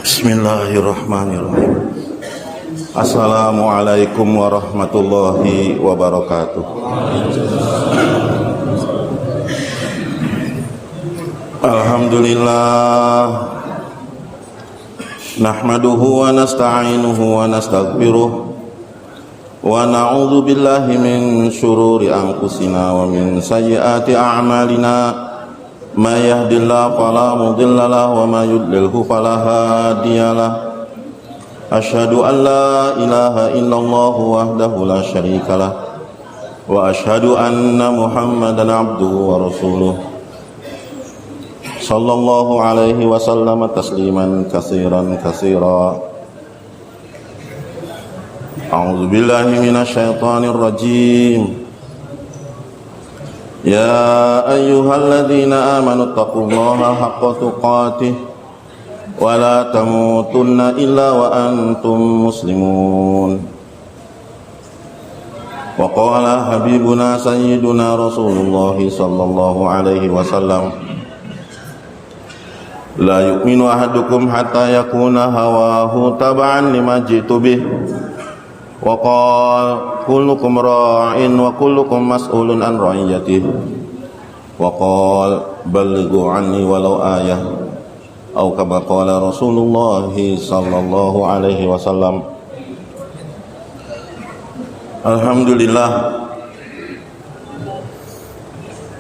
Bismillahirrahmanirrahim. Assalamualaikum warahmatullahi wabarakatuh. Alhamdulillah, nahmaduhu wa nasta'inuhu wa nastaghfiruh wa na'udzu billahi min syururi anfusina wa min sayyiati a'malina. May yahdihillahu fala mudilla lahu wa may yudlilhu fala hadiyalah. Asyhadu an la ilaha illallah wahdahu la syarikalah wa asyhadu anna Muhammadan abduhu wa rasuluh. Sallallahu alaihi wasallam tasliman katsiran katsira. A'udzu billahi minasy syaithanir rajim. Ya ayyuhalladzina amanu taqullaha haqqa tuqatih wa la tamutunna illa wa antum muslimun. Wa qala habibuna sayyiduna Rasulullah sallallahu alaihi wasallam, la yu'minu ahadukum hatta yakuna hawahu tab'an lima jitu bih. Wa qala kullukum ra'in wa kullukum mas'ulun an ra'iyatihi. Wa qala ballighu anni walau ayah. Atau kama qala Rasulullah sallallahu alaihi wasallam. Alhamdulillah,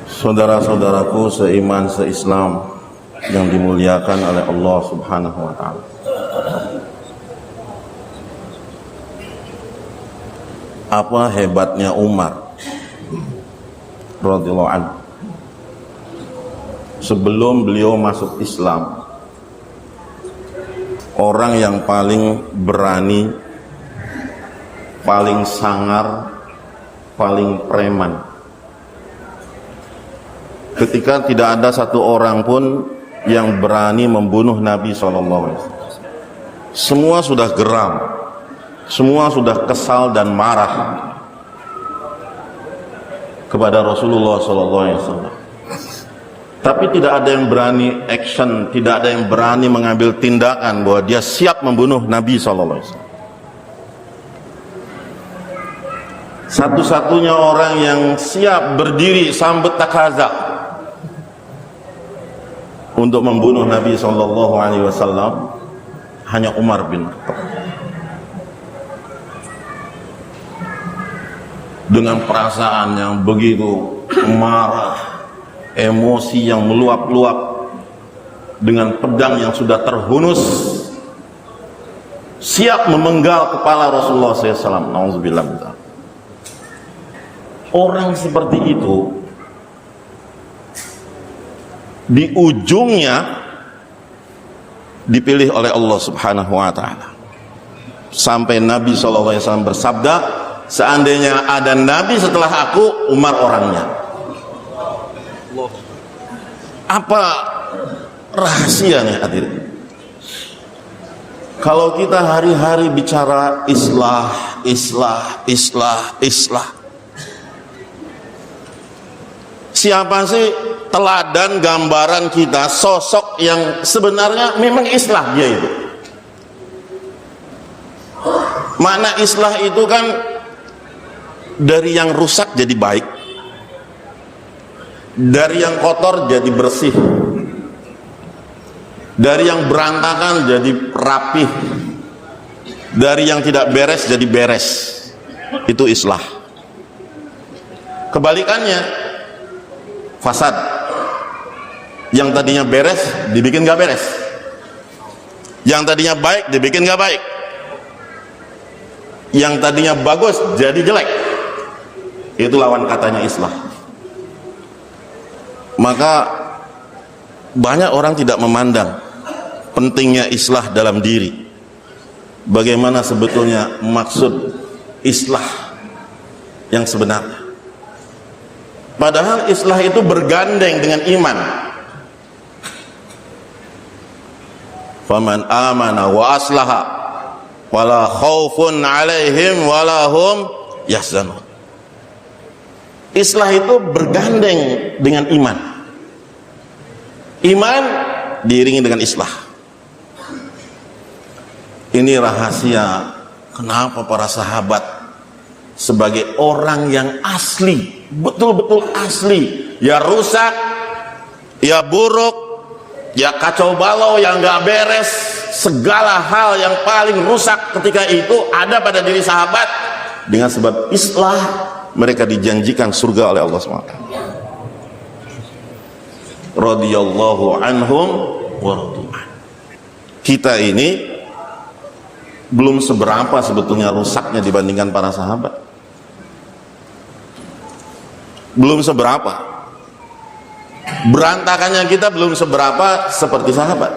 saudara-saudaraku seiman seislam yang dimuliakan oleh Allah Subhanahu wa taala. Apa hebatnya Umar radhiyallahu anhu sebelum beliau masuk Islam, orang yang paling berani, paling sangar, paling preman. Ketika tidak ada satu orang pun yang berani membunuh Nabi SAW, semua sudah geram, semua sudah kesal dan marah kepada Rasulullah SAW. Tapi tidak ada yang berani action, tidak ada yang berani mengambil tindakan bahwa dia siap membunuh Nabi SAW. Satu-satunya orang yang siap berdiri sambut takaza untuk membunuh Nabi SAW hanya Umar bin Khattab. Dengan perasaan yang begitu marah, emosi yang meluap-luap, dengan pedang yang sudah terhunus, siap memenggal kepala Rasulullah SAW. Nauzubillah. Orang seperti itu di ujungnya dipilih oleh Allah Subhanahu wa taala. Sampai Nabi SAW bersabda, seandainya ada Nabi setelah aku, Umar orangnya. Apa rahasianya hadirin? Kalau kita hari-hari bicara islah, siapa sih teladan gambaran kita, sosok yang sebenarnya memang islah dia itu? Makna islah itu kan dari yang rusak jadi baik, dari yang kotor jadi bersih, dari yang berantakan jadi rapih, dari yang tidak beres jadi beres. Itu islah. Kebalikannya fasad, yang tadinya beres dibikin gak beres, yang tadinya baik dibikin gak baik, yang tadinya bagus jadi jelek. Itu lawan katanya islah. Maka banyak orang tidak memandang pentingnya islah dalam diri. Bagaimana sebetulnya maksud islah yang sebenarnya. Padahal islah itu bergandeng dengan iman. Faman amana wa aslaha wala khaufun alaihim wala hum yahzanun. Islah itu bergandeng dengan iman. Iman diiringi dengan islah. Ini rahasia kenapa para sahabat sebagai orang yang asli, betul-betul asli, ya rusak, ya buruk, ya kacau balau, yang gak beres, segala hal yang paling rusak ketika itu ada pada diri sahabat. Dengan sebab islah, mereka dijanjikan surga oleh Allah SWT. Radhiyallahu anhum wa radu'an. Kita ini belum seberapa sebetulnya rusaknya dibandingkan para sahabat. Belum seberapa. Berantakannya kita belum seberapa seperti sahabat.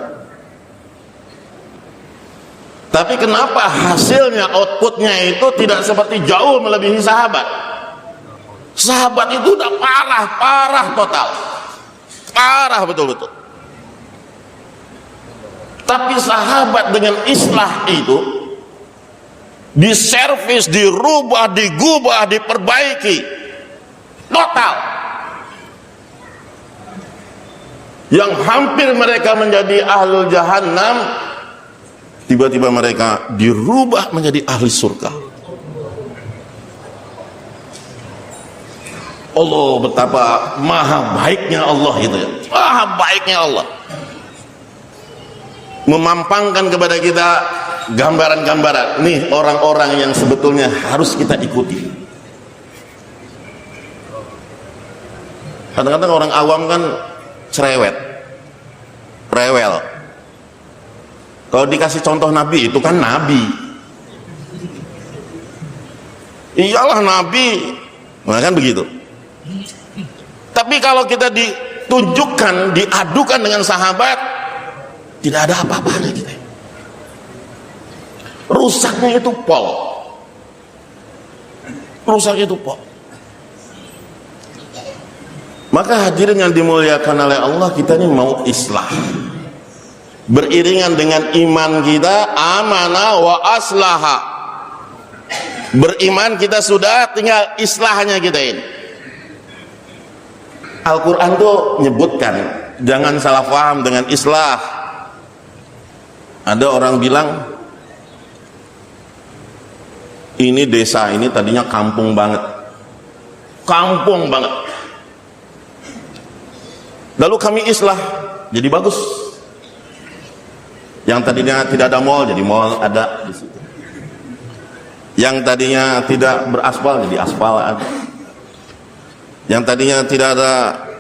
Tapi kenapa hasilnya, outputnya itu tidak seperti jauh melebihi sahabat? Sahabat itu udah parah total. Parah betul-betul. Tapi sahabat dengan islah itu diservis, dirubah, digubah, diperbaiki total. Yang hampir mereka menjadi ahlul jahannam, tiba-tiba mereka dirubah menjadi ahli surga. Allah, betapa maha baiknya Allah itu ya. Maha baiknya Allah memampangkan kepada kita gambaran-gambaran. Nih orang-orang yang sebetulnya harus kita ikuti. Kadang-kadang orang awam kan cerewet, rewel. Kalau dikasih contoh Nabi, itu kan Nabi. Iyalah Nabi, nah, kan begitu. Tapi kalau kita ditunjukkan, diadukan dengan sahabat, tidak ada apa-apanya kita. Rusaknya itu pol. Rusaknya itu pol. Maka hadirin yang dimuliakan oleh Allah, kita ini mau islah. Beriringan dengan iman kita, amanah wa aslaha. Beriman kita sudah, tinggal islahnya kita ini. Al-Quran tuh nyebutkan, jangan salah paham dengan islah. Ada orang bilang, ini desa ini tadinya kampung banget. Kampung banget. Lalu kami islah, jadi bagus. Yang tadinya tidak ada mall, jadi mall ada di situ. Yang tadinya tidak beraspal, jadi aspal ada. Yang tadinya tidak ada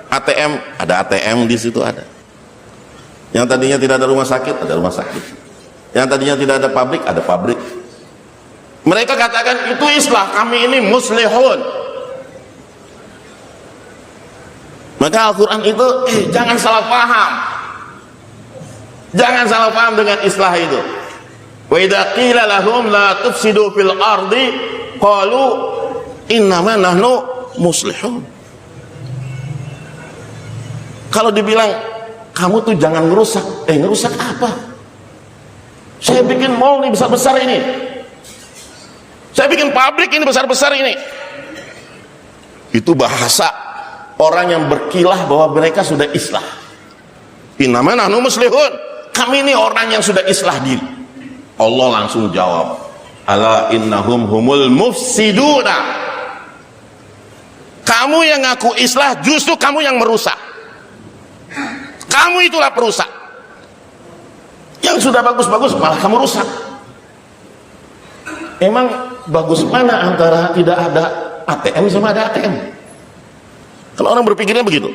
ATM, ada ATM di situ ada. Yang tadinya tidak ada rumah sakit, ada rumah sakit. Yang tadinya tidak ada pabrik, ada pabrik. Mereka katakan itu islah, kami ini muslihun. Maka Al-Quran itu jangan salah paham. Jangan salah paham dengan islah itu. Wa idza qila lahum la tufsidu fil ardi qalu innama nahnu muslihun. Kalau dibilang kamu tuh jangan ngerusak, ngerusak apa? Saya bikin mall nih besar-besar ini. Saya bikin pabrik ini besar-besar ini. Itu bahasa orang yang berkilah bahwa mereka sudah islah. Innama nahnu muslihun. Kami ini orang yang sudah islah diri. Allah langsung jawab, ala innahum humul mufsiduna. Kamu yang ngaku islah, justru kamu yang merusak. Kamu itulah perusak. Yang sudah bagus-bagus malah kamu rusak. Emang bagus mana antara tidak ada ATM sama ada ATM? Kalau orang berpikirnya begitu.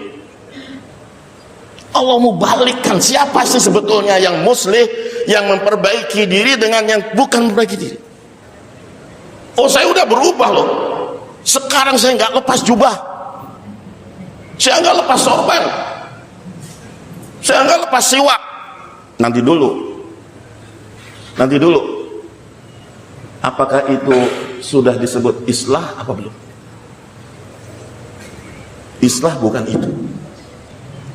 Allah mau balikkan, siapa sih sebetulnya yang muslih, yang memperbaiki diri dengan yang bukan memperbaiki diri. Oh, saya udah berubah loh. Sekarang saya nggak lepas jubah, saya nggak lepas sorban, saya nggak lepas siwak. Nanti dulu, apakah itu sudah disebut islah apa belum? Islah bukan itu.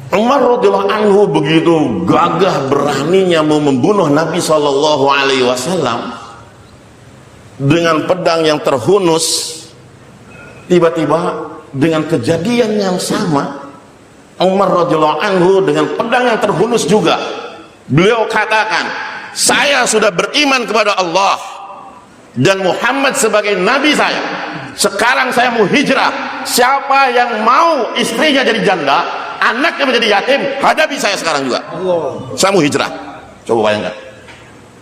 Umar radhiyallahu anhu begitu gagah beraninya mau membunuh Nabi SAW dengan pedang yang terhunus. Tiba-tiba dengan kejadian yang sama, Umar radhiyallahu anhu dengan pedang yang terhunus juga, beliau katakan, saya sudah beriman kepada Allah dan Muhammad sebagai nabi saya. Sekarang saya mau hijrah. Siapa yang mau istrinya jadi janda, anaknya menjadi yatim, hadapi saya sekarang juga. Saya mau hijrah. Coba bayangkan,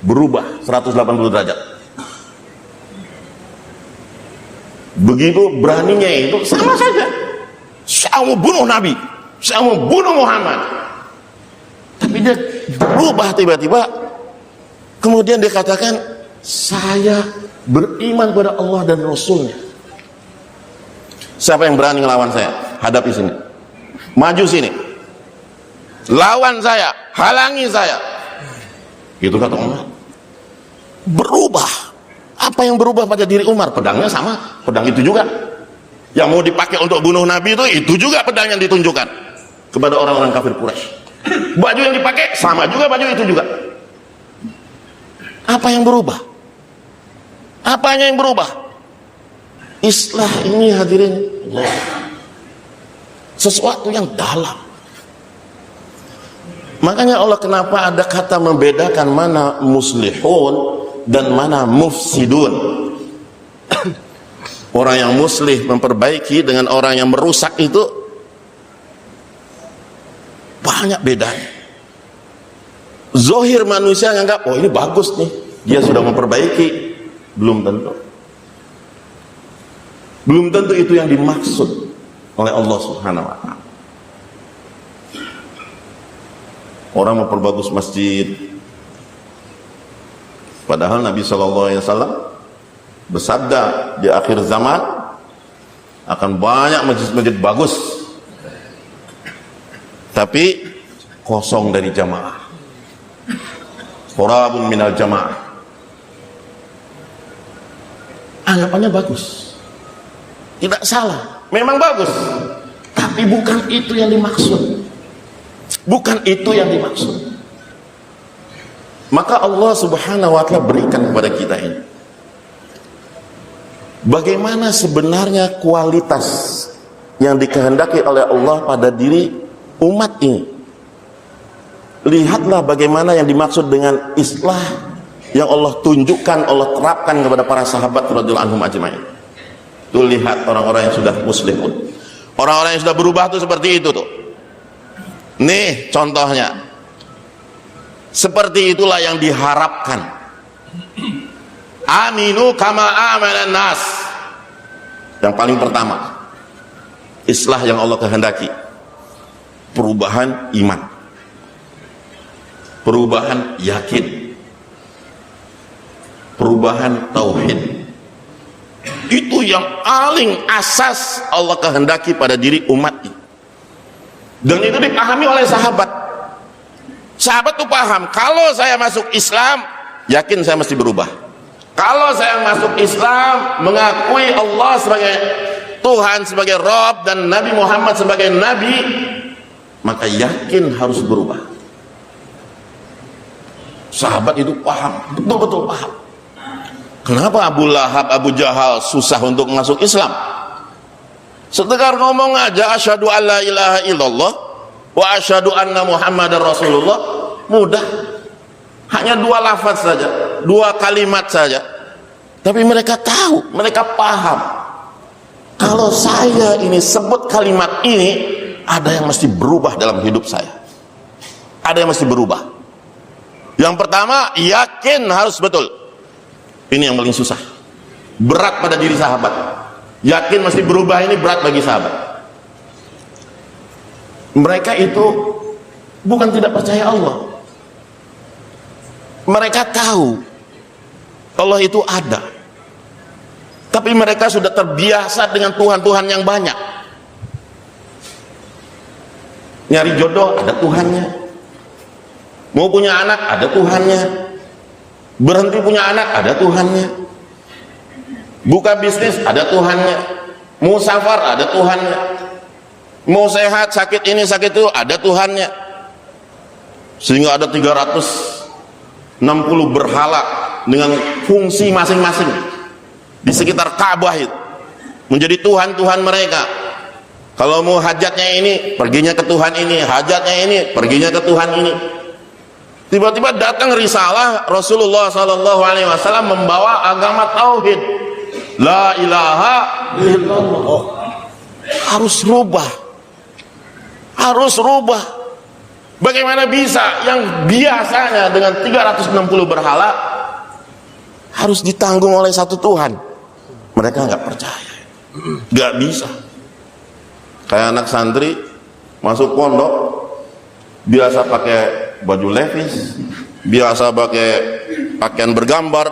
berubah 180 derajat. Begitu beraninya itu, sama saja. Saya mau bunuh Nabi, saya mau bunuh Muhammad. Tapi dia berubah tiba-tiba. Kemudian dia katakan, saya beriman kepada Allah dan Rasulnya. Siapa yang berani ngelawan saya? Hadapi sini, maju sini, lawan saya, halangi saya. Itu kata Umar. Berubah. Apa yang berubah pada diri Umar? Pedangnya sama, pedang itu juga yang mau dipakai untuk bunuh Nabi, itu juga pedang yang ditunjukkan kepada orang-orang kafir Quraisy. Baju yang dipakai sama juga, baju itu juga. Apa yang berubah? Apanya yang berubah? Islah ini hadirin Allah, sesuatu yang dalam. Makanya Allah kenapa ada kata membedakan mana muslihun dan mana mufsidun. Orang yang muslih memperbaiki dengan orang yang merusak itu banyak bedanya. Zohir manusia nganggap, oh ini bagus nih, dia sudah memperbaiki. Belum tentu. Belum tentu itu yang dimaksud oleh Allah Subhanahu wa ta'ala. Orang memperbagus masjid, padahal Nabi SAW bersabda di akhir zaman akan banyak masjid-masjid bagus, tapi kosong dari jamaah. Qurabun minal jamaah. Anggapannya bagus, tidak salah, memang bagus, tapi bukan itu yang dimaksud. Bukan itu yang dimaksud. Maka Allah Subhanahu wa ta'ala berikan kepada kita ini, bagaimana sebenarnya kualitas yang dikehendaki oleh Allah pada diri umat ini. Lihatlah bagaimana yang dimaksud dengan islah yang Allah tunjukkan, Allah terapkan kepada para sahabat radhiyallahu anhum ajma'in. Tuh lihat orang-orang yang sudah muslimun, orang-orang yang sudah berubah tuh seperti itu tuh. Nih contohnya, seperti itulah yang diharapkan. Aminu kama amanan nas. Yang paling pertama, islah yang Allah kehendaki, perubahan iman, perubahan yakin, perubahan tauhid. Itu yang paling asas Allah kehendaki pada diri umat ini. Dan itu dipahami oleh sahabat. Sahabat tuh paham, kalau saya masuk Islam, yakin saya mesti berubah. Kalau saya masuk Islam, mengakui Allah sebagai Tuhan, sebagai Rabb, dan Nabi Muhammad sebagai Nabi, maka yakin harus berubah. Sahabat itu paham, betul-betul paham. Kenapa Abu Lahab, Abu Jahal susah untuk masuk Islam? Setegar ngomong aja asyhadu alla ilaha illallah wa asyhadu anna muhammadar rasulullah, mudah. Hanya dua lafaz saja, dua kalimat saja. Tapi mereka tahu, mereka paham, kalau saya ini sebut kalimat ini, ada yang mesti berubah dalam hidup saya. Ada yang mesti berubah. Yang pertama, yakin harus betul. Ini yang paling susah, berat pada diri sahabat. Yakin mesti berubah ini berat bagi sahabat. Mereka itu bukan tidak percaya Allah. Mereka tahu Allah itu ada, tapi mereka sudah terbiasa dengan Tuhan-Tuhan yang banyak. Nyari jodoh ada Tuhannya, mau punya anak ada Tuhannya, berhenti punya anak ada Tuhannya, buka bisnis ada Tuhannya, mau safar ada Tuhannya, mau sehat sakit ini sakit itu ada Tuhannya. Sehingga ada 360 berhala dengan fungsi masing-masing di sekitar Ka'bah itu, menjadi Tuhan-Tuhan mereka. Kalau mau hajatnya ini perginya ke Tuhan ini, hajatnya ini perginya ke Tuhan ini. Tiba-tiba datang risalah Rasulullah SAW membawa agama tauhid, la ilaha illallah. Harus rubah. Bagaimana bisa yang biasanya dengan 360 berhala harus ditanggung oleh satu Tuhan? Mereka nggak percaya, nggak bisa. Kayak anak santri masuk pondok biasa pakai baju levis, biasa pakai pakaian bergambar,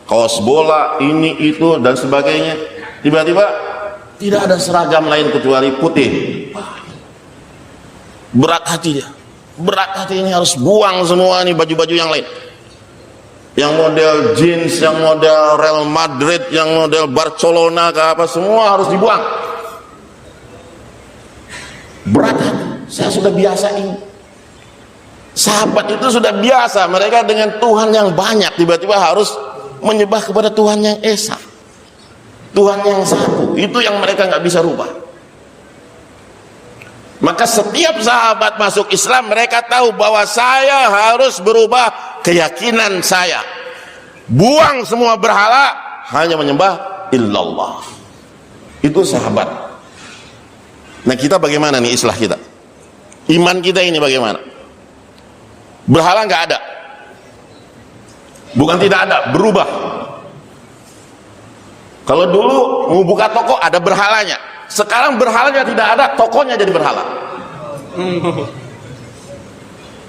kaos bola, ini itu dan sebagainya. Tiba-tiba tidak ada seragam lain kecuali putih. Berat hati dia. Berat hati ini harus buang semua nih baju-baju yang lain. Yang model jeans, yang model Real Madrid, yang model Barcelona ke apa, semua harus dibuang. Berat hati. Saya sudah biasa ini. Sahabat itu sudah biasa, mereka dengan Tuhan yang banyak tiba-tiba harus menyembah kepada Tuhan yang esa, Tuhan yang satu. Itu yang mereka nggak bisa rubah. Maka setiap sahabat masuk Islam, mereka tahu bahwa saya harus berubah keyakinan saya, buang semua berhala, hanya menyembah illallah. Itu sahabat. Nah, kita bagaimana nih islah kita? Iman kita ini bagaimana? Berhala nggak ada, bukan tidak ada, berubah. Kalau dulu mau buka toko ada berhalanya, sekarang berhalanya tidak ada, tokonya jadi berhala.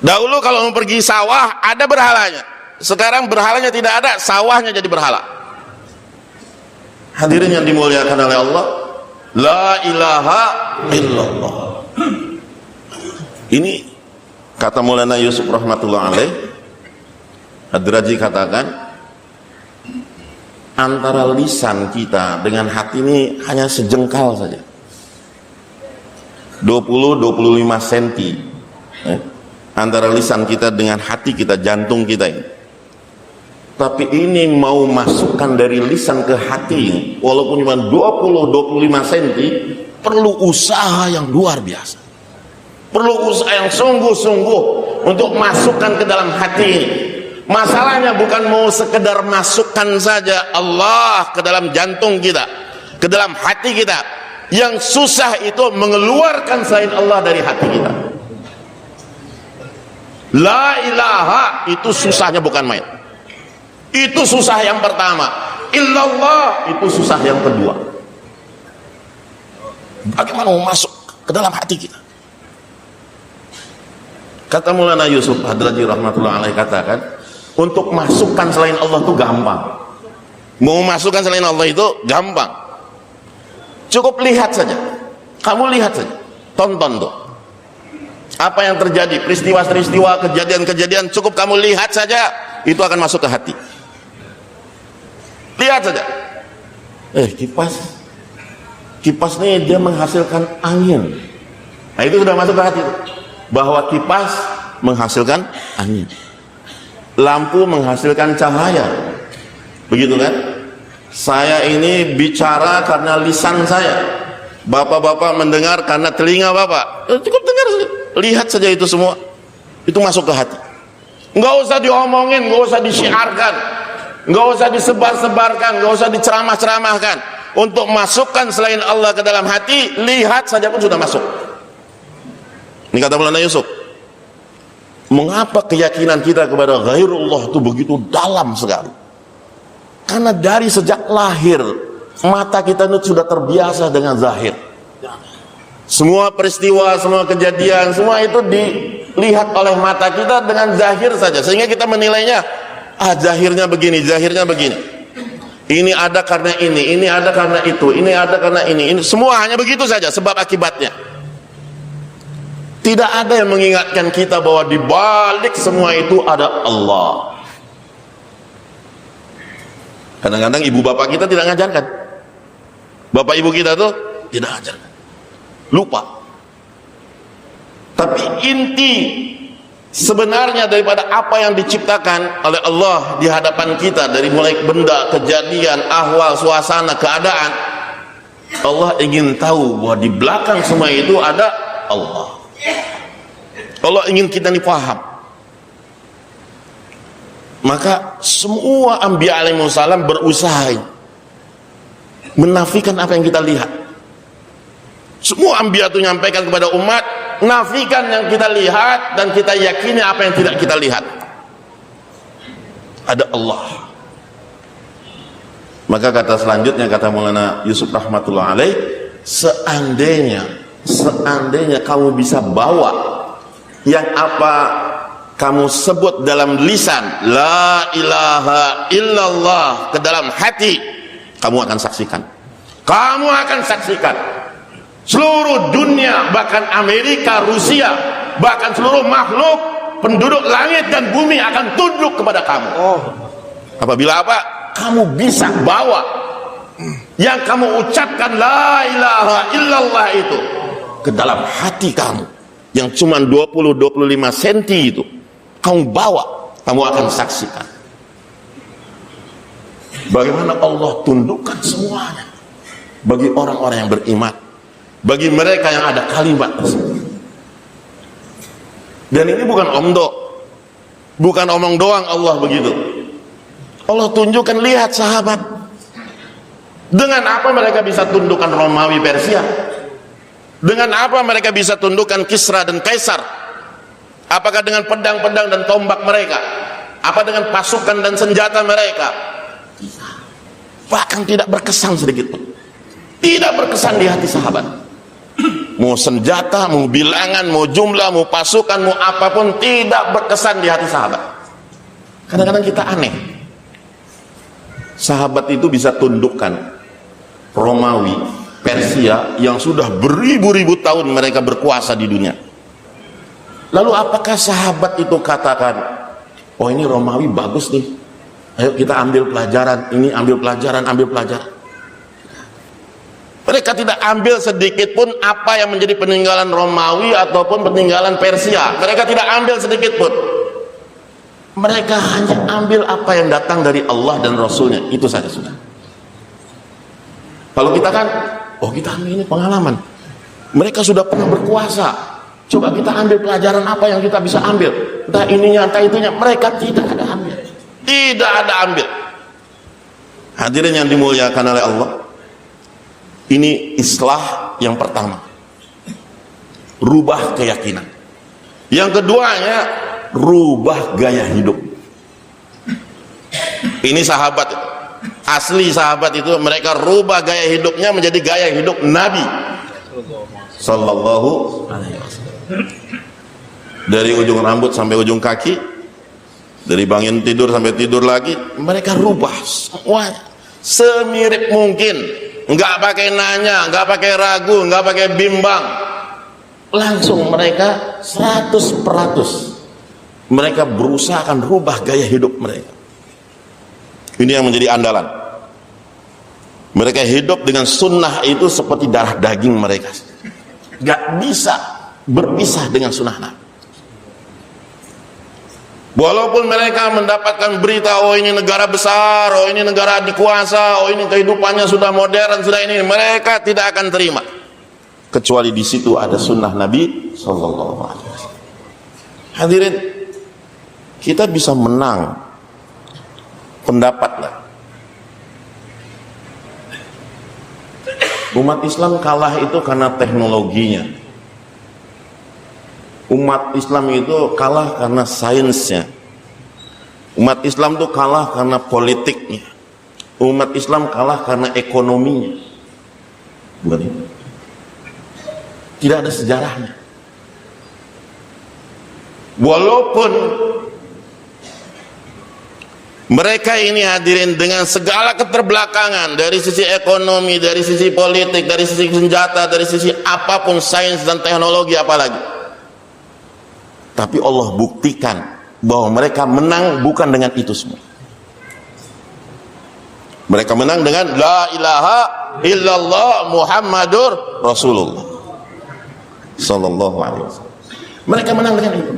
Dahulu kalau mau pergi sawah ada berhalanya, sekarang berhalanya tidak ada, sawahnya jadi berhala. Hadirin yang dimuliakan oleh Allah, la ilaha illallah. Ini kata Maulana Yusuf rahmatullah alaih, Hadraji katakan, antara lisan kita dengan hati ini hanya sejengkal saja, 20-25 cm antara lisan kita dengan hati kita, jantung kita ini. Tapi ini mau masukkan dari lisan ke hati, walaupun cuma 20-25 cm, perlu usaha yang luar biasa, perlu usaha yang sungguh-sungguh untuk masukkan ke dalam hati ini. Masalahnya bukan mau sekedar masukkan saja Allah ke dalam jantung kita, ke dalam hati kita. Yang susah itu mengeluarkan selain Allah dari hati kita. La ilaha itu susahnya bukan main. Itu susah yang pertama. Illallah itu susah yang kedua. Bagaimana mau masuk ke dalam hati kita? Kata Maulana Yusuf Hadraji rahmatullah alaih katakan, untuk masukkan selain Allah itu gampang. Mau masukkan selain Allah itu gampang. Cukup lihat saja. Kamu lihat saja. Tonton tuh. Apa yang terjadi, peristiwa-peristiwa, kejadian-kejadian, cukup kamu lihat saja, itu akan masuk ke hati. Lihat saja. Kipas nih dia menghasilkan angin. Nah, itu sudah masuk ke hati. Bahwa kipas menghasilkan angin, lampu menghasilkan cahaya. Begitu kan? Saya ini bicara karena lisan saya, bapak-bapak mendengar karena telinga bapak. Cukup dengar saja, lihat saja, itu semua itu masuk ke hati. Nggak usah diomongin, nggak usah disiarkan, nggak usah disebar-sebarkan, nggak usah diceramah-ceramahkan. Untuk masukkan selain Allah ke dalam hati, lihat saja pun sudah masuk. Ini kata Maulana Yusuf, mengapa keyakinan kita kepada ghairullah itu begitu dalam sekali? Karena dari sejak lahir mata kita itu sudah terbiasa dengan zahir. Semua peristiwa, semua kejadian, semua itu dilihat oleh mata kita dengan zahir saja, sehingga kita menilainya, zahirnya begini, zahirnya begini. Ini ada karena ini ada karena itu, ini ada karena ini semua hanya begitu saja, sebab akibatnya. Tidak ada yang mengingatkan kita bahwa di balik semua itu ada Allah. Kadang-kadang ibu bapak kita tidak ngajarkan, bapak ibu kita tuh tidak ngajarkan, lupa. Tapi inti sebenarnya daripada apa yang diciptakan oleh Allah di hadapan kita, dari mulai benda, kejadian, ahwal, suasana, keadaan, Allah ingin tahu bahwa di belakang semua itu ada Allah. Allah ingin kita ini paham. Maka semua anbiya alaihissalam berusaha menafikan apa yang kita lihat. Semua anbiya itu menyampaikan kepada umat, nafikan yang kita lihat dan kita yakini apa yang tidak kita lihat. Ada Allah. Maka kata selanjutnya, kata Maulana Yusuf rahmatullah alaih, seandainya kamu bisa bawa yang apa kamu sebut dalam lisan la ilaha illallah ke dalam hati, kamu akan saksikan seluruh dunia, bahkan Amerika, Rusia, bahkan seluruh makhluk penduduk langit dan bumi akan tunduk kepada kamu. Apabila apa? Kamu bisa bawa yang kamu ucapkan la ilaha illallah itu ke dalam hati kamu yang cuma 20-25 cm itu, kamu bawa, kamu akan saksikan bagaimana Allah tundukkan semuanya bagi orang-orang yang beriman, bagi mereka yang ada kalimat tersebut. Dan ini bukan omdo, bukan omong doang Allah begitu. Allah tunjukkan, lihat sahabat, dengan apa mereka bisa tundukkan Romawi Persia, dengan apa mereka bisa tundukkan Kisra dan Kaisar. Apakah dengan pedang-pedang dan tombak mereka? Apa dengan pasukan dan senjata mereka? Bahkan tidak berkesan sedikit pun. Tidak berkesan di hati sahabat. Mau senjata, mau bilangan, mau jumlah, mau pasukan, mau apapun, tidak berkesan di hati sahabat. Kadang-kadang kita aneh. Sahabat itu bisa tundukkan Romawi, Persia yang sudah beribu-ribu tahun mereka berkuasa di dunia. Lalu apakah sahabat itu katakan, oh ini Romawi bagus nih, ayo kita ambil pelajaran, ini ambil pelajaran. Mereka tidak ambil sedikit pun apa yang menjadi peninggalan Romawi ataupun peninggalan Persia. Mereka tidak ambil sedikit pun. Mereka hanya ambil apa yang datang dari Allah dan Rasulnya, itu saja sudah. Kalau kita kan, oh kita ambil ini pengalaman, mereka sudah pernah berkuasa, coba kita ambil pelajaran apa yang kita bisa ambil, entah ininya entah itunya. Mereka tidak ada ambil, tidak ada ambil. Hadirin yang dimuliakan oleh Allah, ini islah yang pertama, rubah keyakinan. Yang keduanya, rubah gaya hidup. Ini sahabat, asli sahabat itu mereka rubah gaya hidupnya menjadi gaya hidup Nabi Sallallahu Alaihi Wasallam. Dari ujung rambut sampai ujung kaki, dari bangun tidur sampai tidur lagi, mereka rubah semuanya semirip mungkin, nggak pakai nanya, nggak pakai ragu, nggak pakai bimbang, langsung mereka 100% mereka berusaha akan rubah gaya hidup mereka. Ini yang menjadi andalan. Mereka hidup dengan sunnah itu seperti darah daging mereka, gak bisa berpisah dengan sunnah Nabi. Walaupun mereka mendapatkan berita, oh ini negara besar, oh ini negara dikuasa, oh ini kehidupannya sudah modern, sudah ini, mereka tidak akan terima kecuali di situ ada sunnah Nabi Sallallahu Alaihi Wasallam. Hadirin, kita bisa menang pendapatlah. Umat Islam kalah itu karena teknologinya. Umat Islam itu kalah karena sainsnya. Umat Islam itu kalah karena politiknya. Umat Islam kalah karena ekonominya. Bukan itu. Tidak ada sejarahnya. Walaupun mereka ini hadirin dengan segala keterbelakangan dari sisi ekonomi, dari sisi politik, dari sisi senjata, dari sisi apapun sains dan teknologi apalagi, tapi Allah buktikan bahwa mereka menang bukan dengan itu semua. Mereka menang dengan la ilaha illallah Muhammadur Rasulullah Sallallahu Alaihi Wasallam. Mereka menang dengan itu,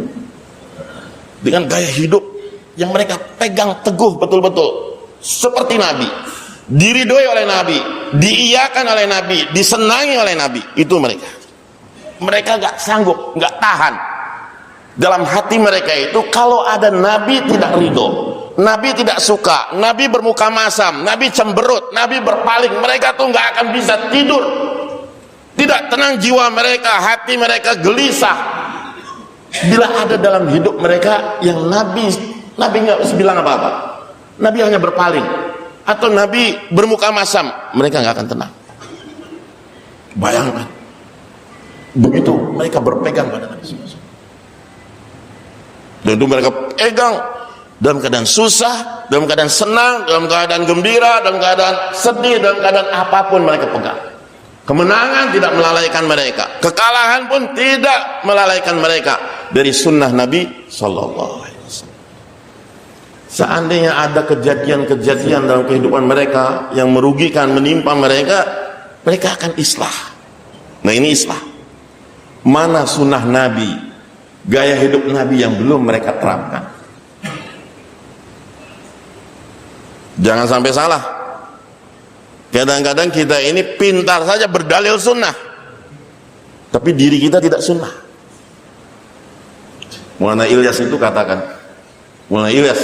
dengan gaya hidup yang mereka pegang teguh betul-betul seperti Nabi, diridhoi oleh Nabi, diiyakan oleh Nabi, disenangi oleh Nabi. Itu mereka gak sanggup, gak tahan dalam hati mereka itu kalau ada Nabi tidak ridho, Nabi tidak suka, Nabi bermuka masam, Nabi cemberut, Nabi berpaling. Mereka tuh nggak akan bisa tidur, tidak tenang jiwa mereka, hati mereka gelisah bila ada dalam hidup mereka yang Nabi nggak bilang apa-apa, Nabi hanya berpaling atau Nabi bermuka masam, mereka nggak akan tenang. Bayangkan begitu mereka berpegang pada Nabi SAW, dan itu mereka pegang dalam keadaan susah, dalam keadaan senang, dalam keadaan gembira, dalam keadaan sedih, dalam keadaan apapun mereka pegang. Kemenangan tidak melalaikan mereka, kekalahan pun tidak melalaikan mereka dari sunnah Nabi SAW. Seandainya ada kejadian-kejadian dalam kehidupan mereka yang merugikan, menimpa mereka, mereka akan islah. Nah, ini islah. Mana sunnah Nabi, gaya hidup Nabi yang belum mereka terapkan? Jangan sampai salah. Kadang-kadang kita ini pintar saja berdalil sunnah, tapi diri kita tidak sunnah. Maulana Ilyas itu katakan, Maulana Ilyas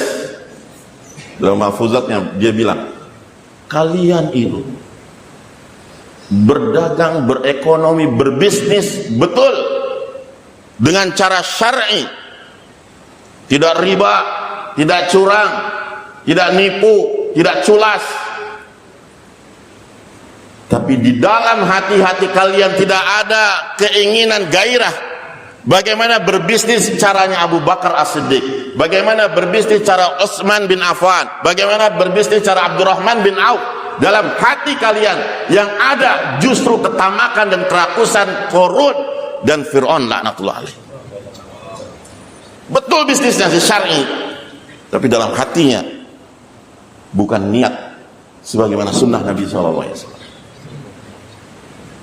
dalam mahfuzatnya dia bilang, kalian itu berdagang, berekonomi, berbisnis betul dengan cara syar'i, tidak riba, tidak curang, tidak nipu, tidak culas. Tapi di dalam hati-hati kalian tidak ada keinginan gairah bagaimana berbisnis caranya Abu Bakar As-Siddiq, bagaimana berbisnis cara Utsman bin Affan, bagaimana berbisnis cara Abdurrahman bin Auf. Dalam hati kalian yang ada justru ketamakan dan kerakusan Qarun dan Fir'aun laknatullah alaih. Betul bisnisnya si syar'i, tapi dalam hatinya bukan niat sebagaimana sunnah Nabi SAW.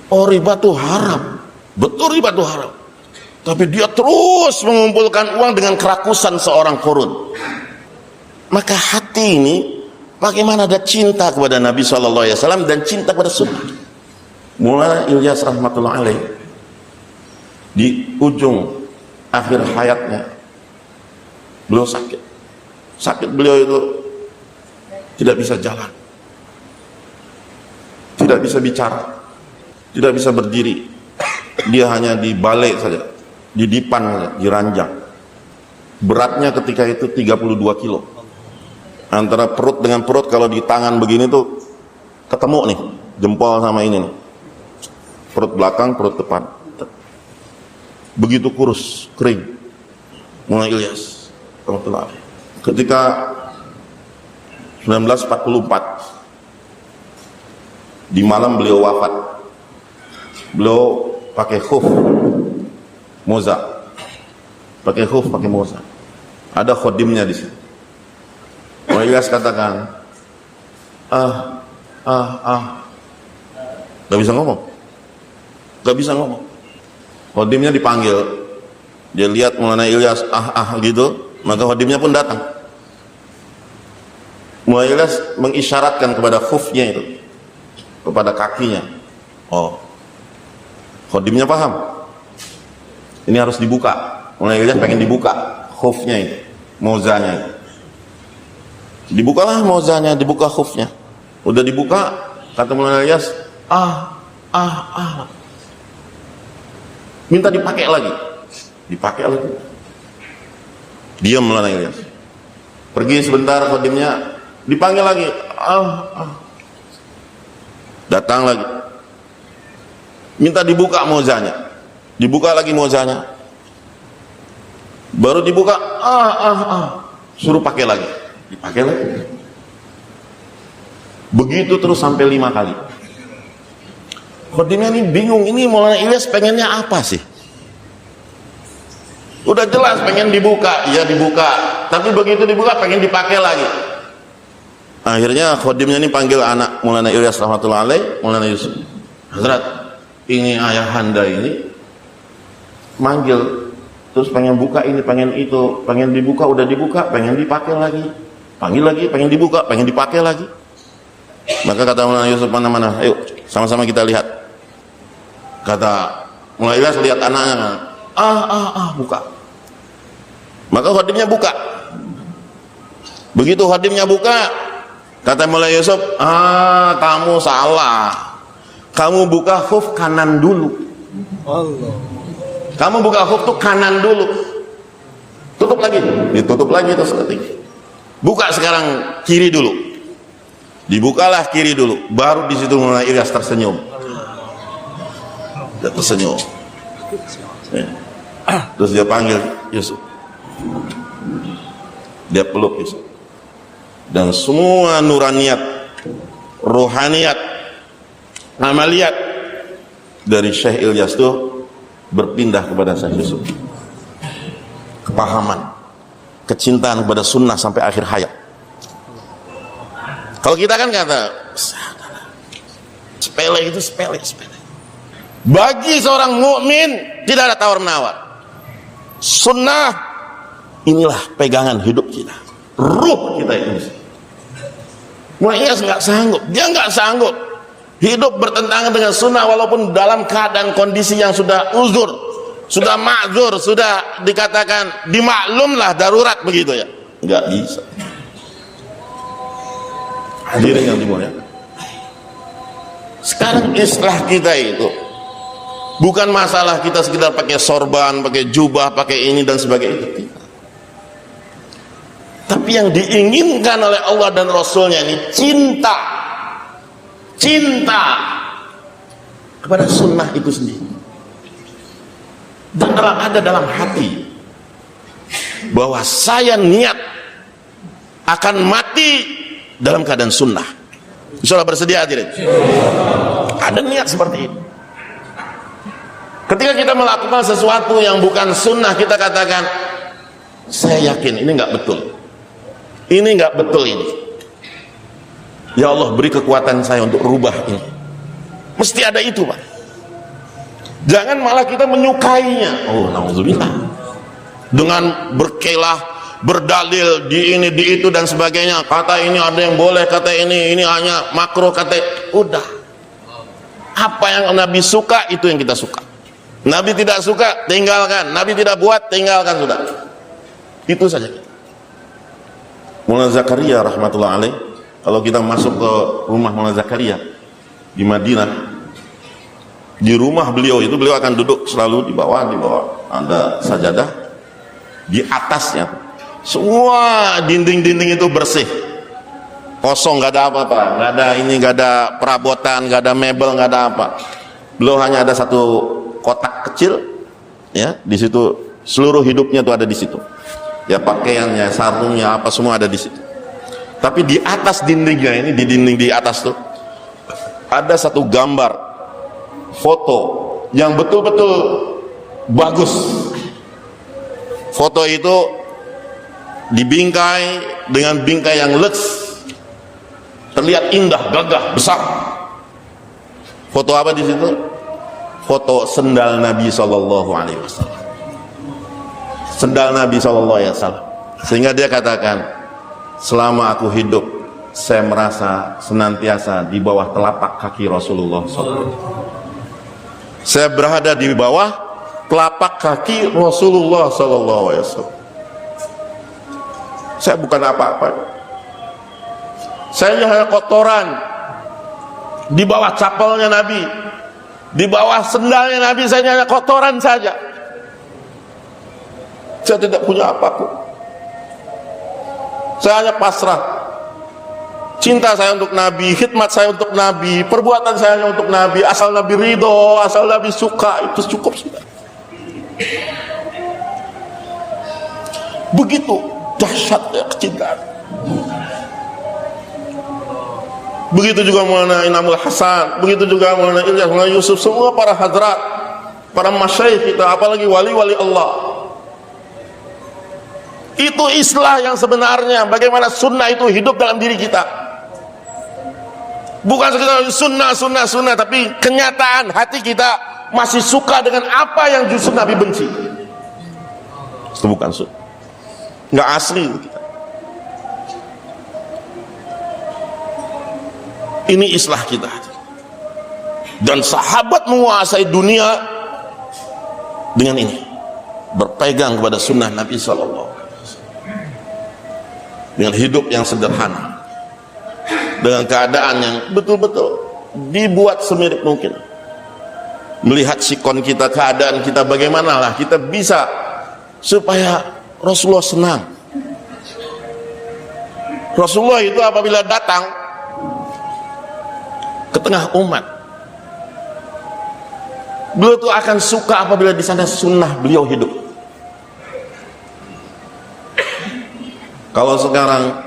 Oh, riba itu haram, betul riba itu haram, tapi dia terus mengumpulkan uang dengan kerakusan seorang Qarun. Maka hati ini bagaimana ada cinta kepada Nabi SAW dan cinta kepada sunnah. Maulana Ilyas rahmatullah alaih di ujung akhir hayatnya beliau sakit beliau itu tidak bisa jalan, tidak bisa bicara, tidak bisa berdiri. Dia hanya di balik saja, di dipan saja, di ranjang. Beratnya ketika itu 32 kilo. Antara perut dengan perut, kalau di tangan begini tuh ketemu nih, jempol sama ini nih. Perut belakang, perut depan. Begitu kurus, kering. Maulana Ilyas ketika 1944 di malam beliau wafat, beliau pakai khuf moza, pakai moza, ada khodimnya di sini. Maulana Ilyas katakan, gak bisa ngomong. Khodimnya dipanggil, dia lihat Maulana Ilyas gitu, maka khodimnya pun datang. Maulana Ilyas mengisyaratkan kepada khufnya itu, kepada kakinya. Oh, khodimnya paham, ini harus dibuka. Maulana Ilyas pengen dibuka khufnya itu, mozanya itu. Dibukalah mozanya, dibuka khufnya. Udah dibuka, kata Maulana Ilyas, minta dipakai lagi. Diam Maulana Ilyas. Pergi sebentar, khodimnya dipanggil lagi, datang lagi, minta dibuka mozanya, dibuka lagi mozanya, baru dibuka, suruh pakai lagi, dipakai lagi. Begitu terus sampai 5 kali. Khodimnya ini bingung, ini Maulana Ilyas pengennya apa sih? Udah jelas pengen dibuka, ya dibuka, tapi begitu dibuka pengen dipakai lagi. Akhirnya khodimnya ini panggil anak Maulana Ilyas rahmatullah alaih, Maulana Yusuf. Hazrat, ini ayahanda ini manggil, terus pengen buka ini, pengen itu, pengen dibuka, udah dibuka, pengen dipakai lagi, panggil lagi, pengen dibuka, pengen dipakai lagi. Maka kata Maulana Yusuf, mana-mana, ayo sama-sama kita lihat. Kata Maulana Ilyas lihat anaknya, buka. Maka khodimnya buka. Begitu khadimnya buka, kata Mulai Yusuf, kamu salah, kamu buka khuf kanan dulu. Kamu buka khuf tuh kanan dulu, tutup lagi, ditutup lagi terus ketika buka sekarang kiri dulu, dibukalah kiri dulu, baru di situ mulai Ilyas tersenyum. Dia tersenyum, terus dia panggil Yusuf, dia peluk Yusuf, dan semua nuraniyat, rohaniyat, amaliyat dari Syekh Ilyas itu berpindah kepada Syekh Yusuf. Kepahaman, kecintaan kepada sunnah sampai akhir hayat. Kalau kita kan kata sepele, itu sepele. Bagi seorang mukmin tidak ada tawar menawar. Sunnah inilah pegangan hidup kita, ruh kita ini. Mu'ayyaz nggak sanggup, dia nggak sanggup hidup bertentangan dengan sunnah walaupun dalam keadaan kondisi yang sudah uzur, sudah ma'zur, sudah dikatakan dimaklumlah darurat begitu ya, nggak bisa. Hadirin yang dimuliakan, sekarang islah kita itu bukan masalah kita sekedar pakai sorban, pakai jubah, pakai ini dan sebagainya, tapi yang diinginkan oleh Allah dan Rasulnya ini cinta kepada sunnah itu sendiri, dan ada dalam hati bahwa saya niat akan mati dalam keadaan sunnah. Insyaallah bersedia hadirin? Ada niat seperti itu. Ketika kita melakukan sesuatu yang bukan sunnah, kita katakan, saya yakin ini nggak betul, ini nggak betul ini. Ya Allah, beri kekuatan saya untuk rubah ini. Mesti ada itu, Pak. Jangan malah kita menyukainya. Oh, na'udzubillah. Dengan berkelah, berdalil di ini, di itu dan sebagainya. Kata ini ada yang boleh, kata ini hanya makruh, kata udah. Apa yang Nabi suka itu yang kita suka. Nabi tidak suka, tinggalkan. Nabi tidak buat, tinggalkan, sudah. Itu saja. Maulana Zakaria rahmatullah alaih, kalau kita masuk ke rumah Maulana Zakaria di Madinah, di rumah beliau itu beliau akan duduk selalu di bawah ada sajadah, di atasnya semua dinding-dinding itu bersih, kosong, nggak ada apa-apa, nggak ada ini, nggak ada perabotan, nggak ada mebel, nggak ada apa. Beliau hanya ada satu kotak kecil, ya, di situ seluruh hidupnya tuh ada di situ. Ya, pakaiannya, sarungnya, apa semua ada di situ. Tapi di atas dindingnya ini, di dinding di atas tuh ada satu gambar foto yang betul-betul bagus. Foto itu dibingkai dengan bingkai yang leks, terlihat indah, gagah, besar. Foto apa di situ? Foto sendal Nabi Sallallahu Alaihi Wasallam. Sendal Nabi Sallallahu Alaihi Wasallam. Sehingga dia katakan, selama aku hidup, saya merasa senantiasa di bawah telapak kaki Rasulullah SAW. Saya berada di bawah telapak kaki Rasulullah SAW. Saya bukan apa-apa. Saya hanya kotoran di bawah capelnya Nabi, di bawah sendalnya Nabi. Saya hanya kotoran saja. Saya tidak punya apapun. Saya hanya pasrah. Cinta saya untuk Nabi, khidmat saya untuk Nabi, perbuatan saya hanya untuk Nabi. Asal Nabi ridho, asal Nabi suka, itu cukup sudah. Begitu dahsyatnya kecintaan. Begitu juga Maulana Inamul Hasan, begitu juga Maulana Ilyas, Maulana Yusuf, semua para hadrat, para masyayikh kita, apalagi wali-wali Allah. Itu islah yang sebenarnya, bagaimana sunnah itu hidup dalam diri kita. Bukan sekedar sunnah, tapi kenyataan hati kita masih suka dengan apa yang justru Nabi benci. Itu bukan sunnah, nggak asli itu kita. Ini islah kita. Dan sahabat menguasai dunia dengan ini, berpegang kepada sunnah Nabi SAW. dengan hidup yang sederhana, dengan keadaan yang betul-betul dibuat semirip mungkin. Melihat sikon kita, keadaan kita, bagaimanalah kita bisa supaya Rasulullah senang. Rasulullah itu apabila datang ke tengah umat, beliau itu akan suka apabila di sana sunnah beliau hidup. Kalau sekarang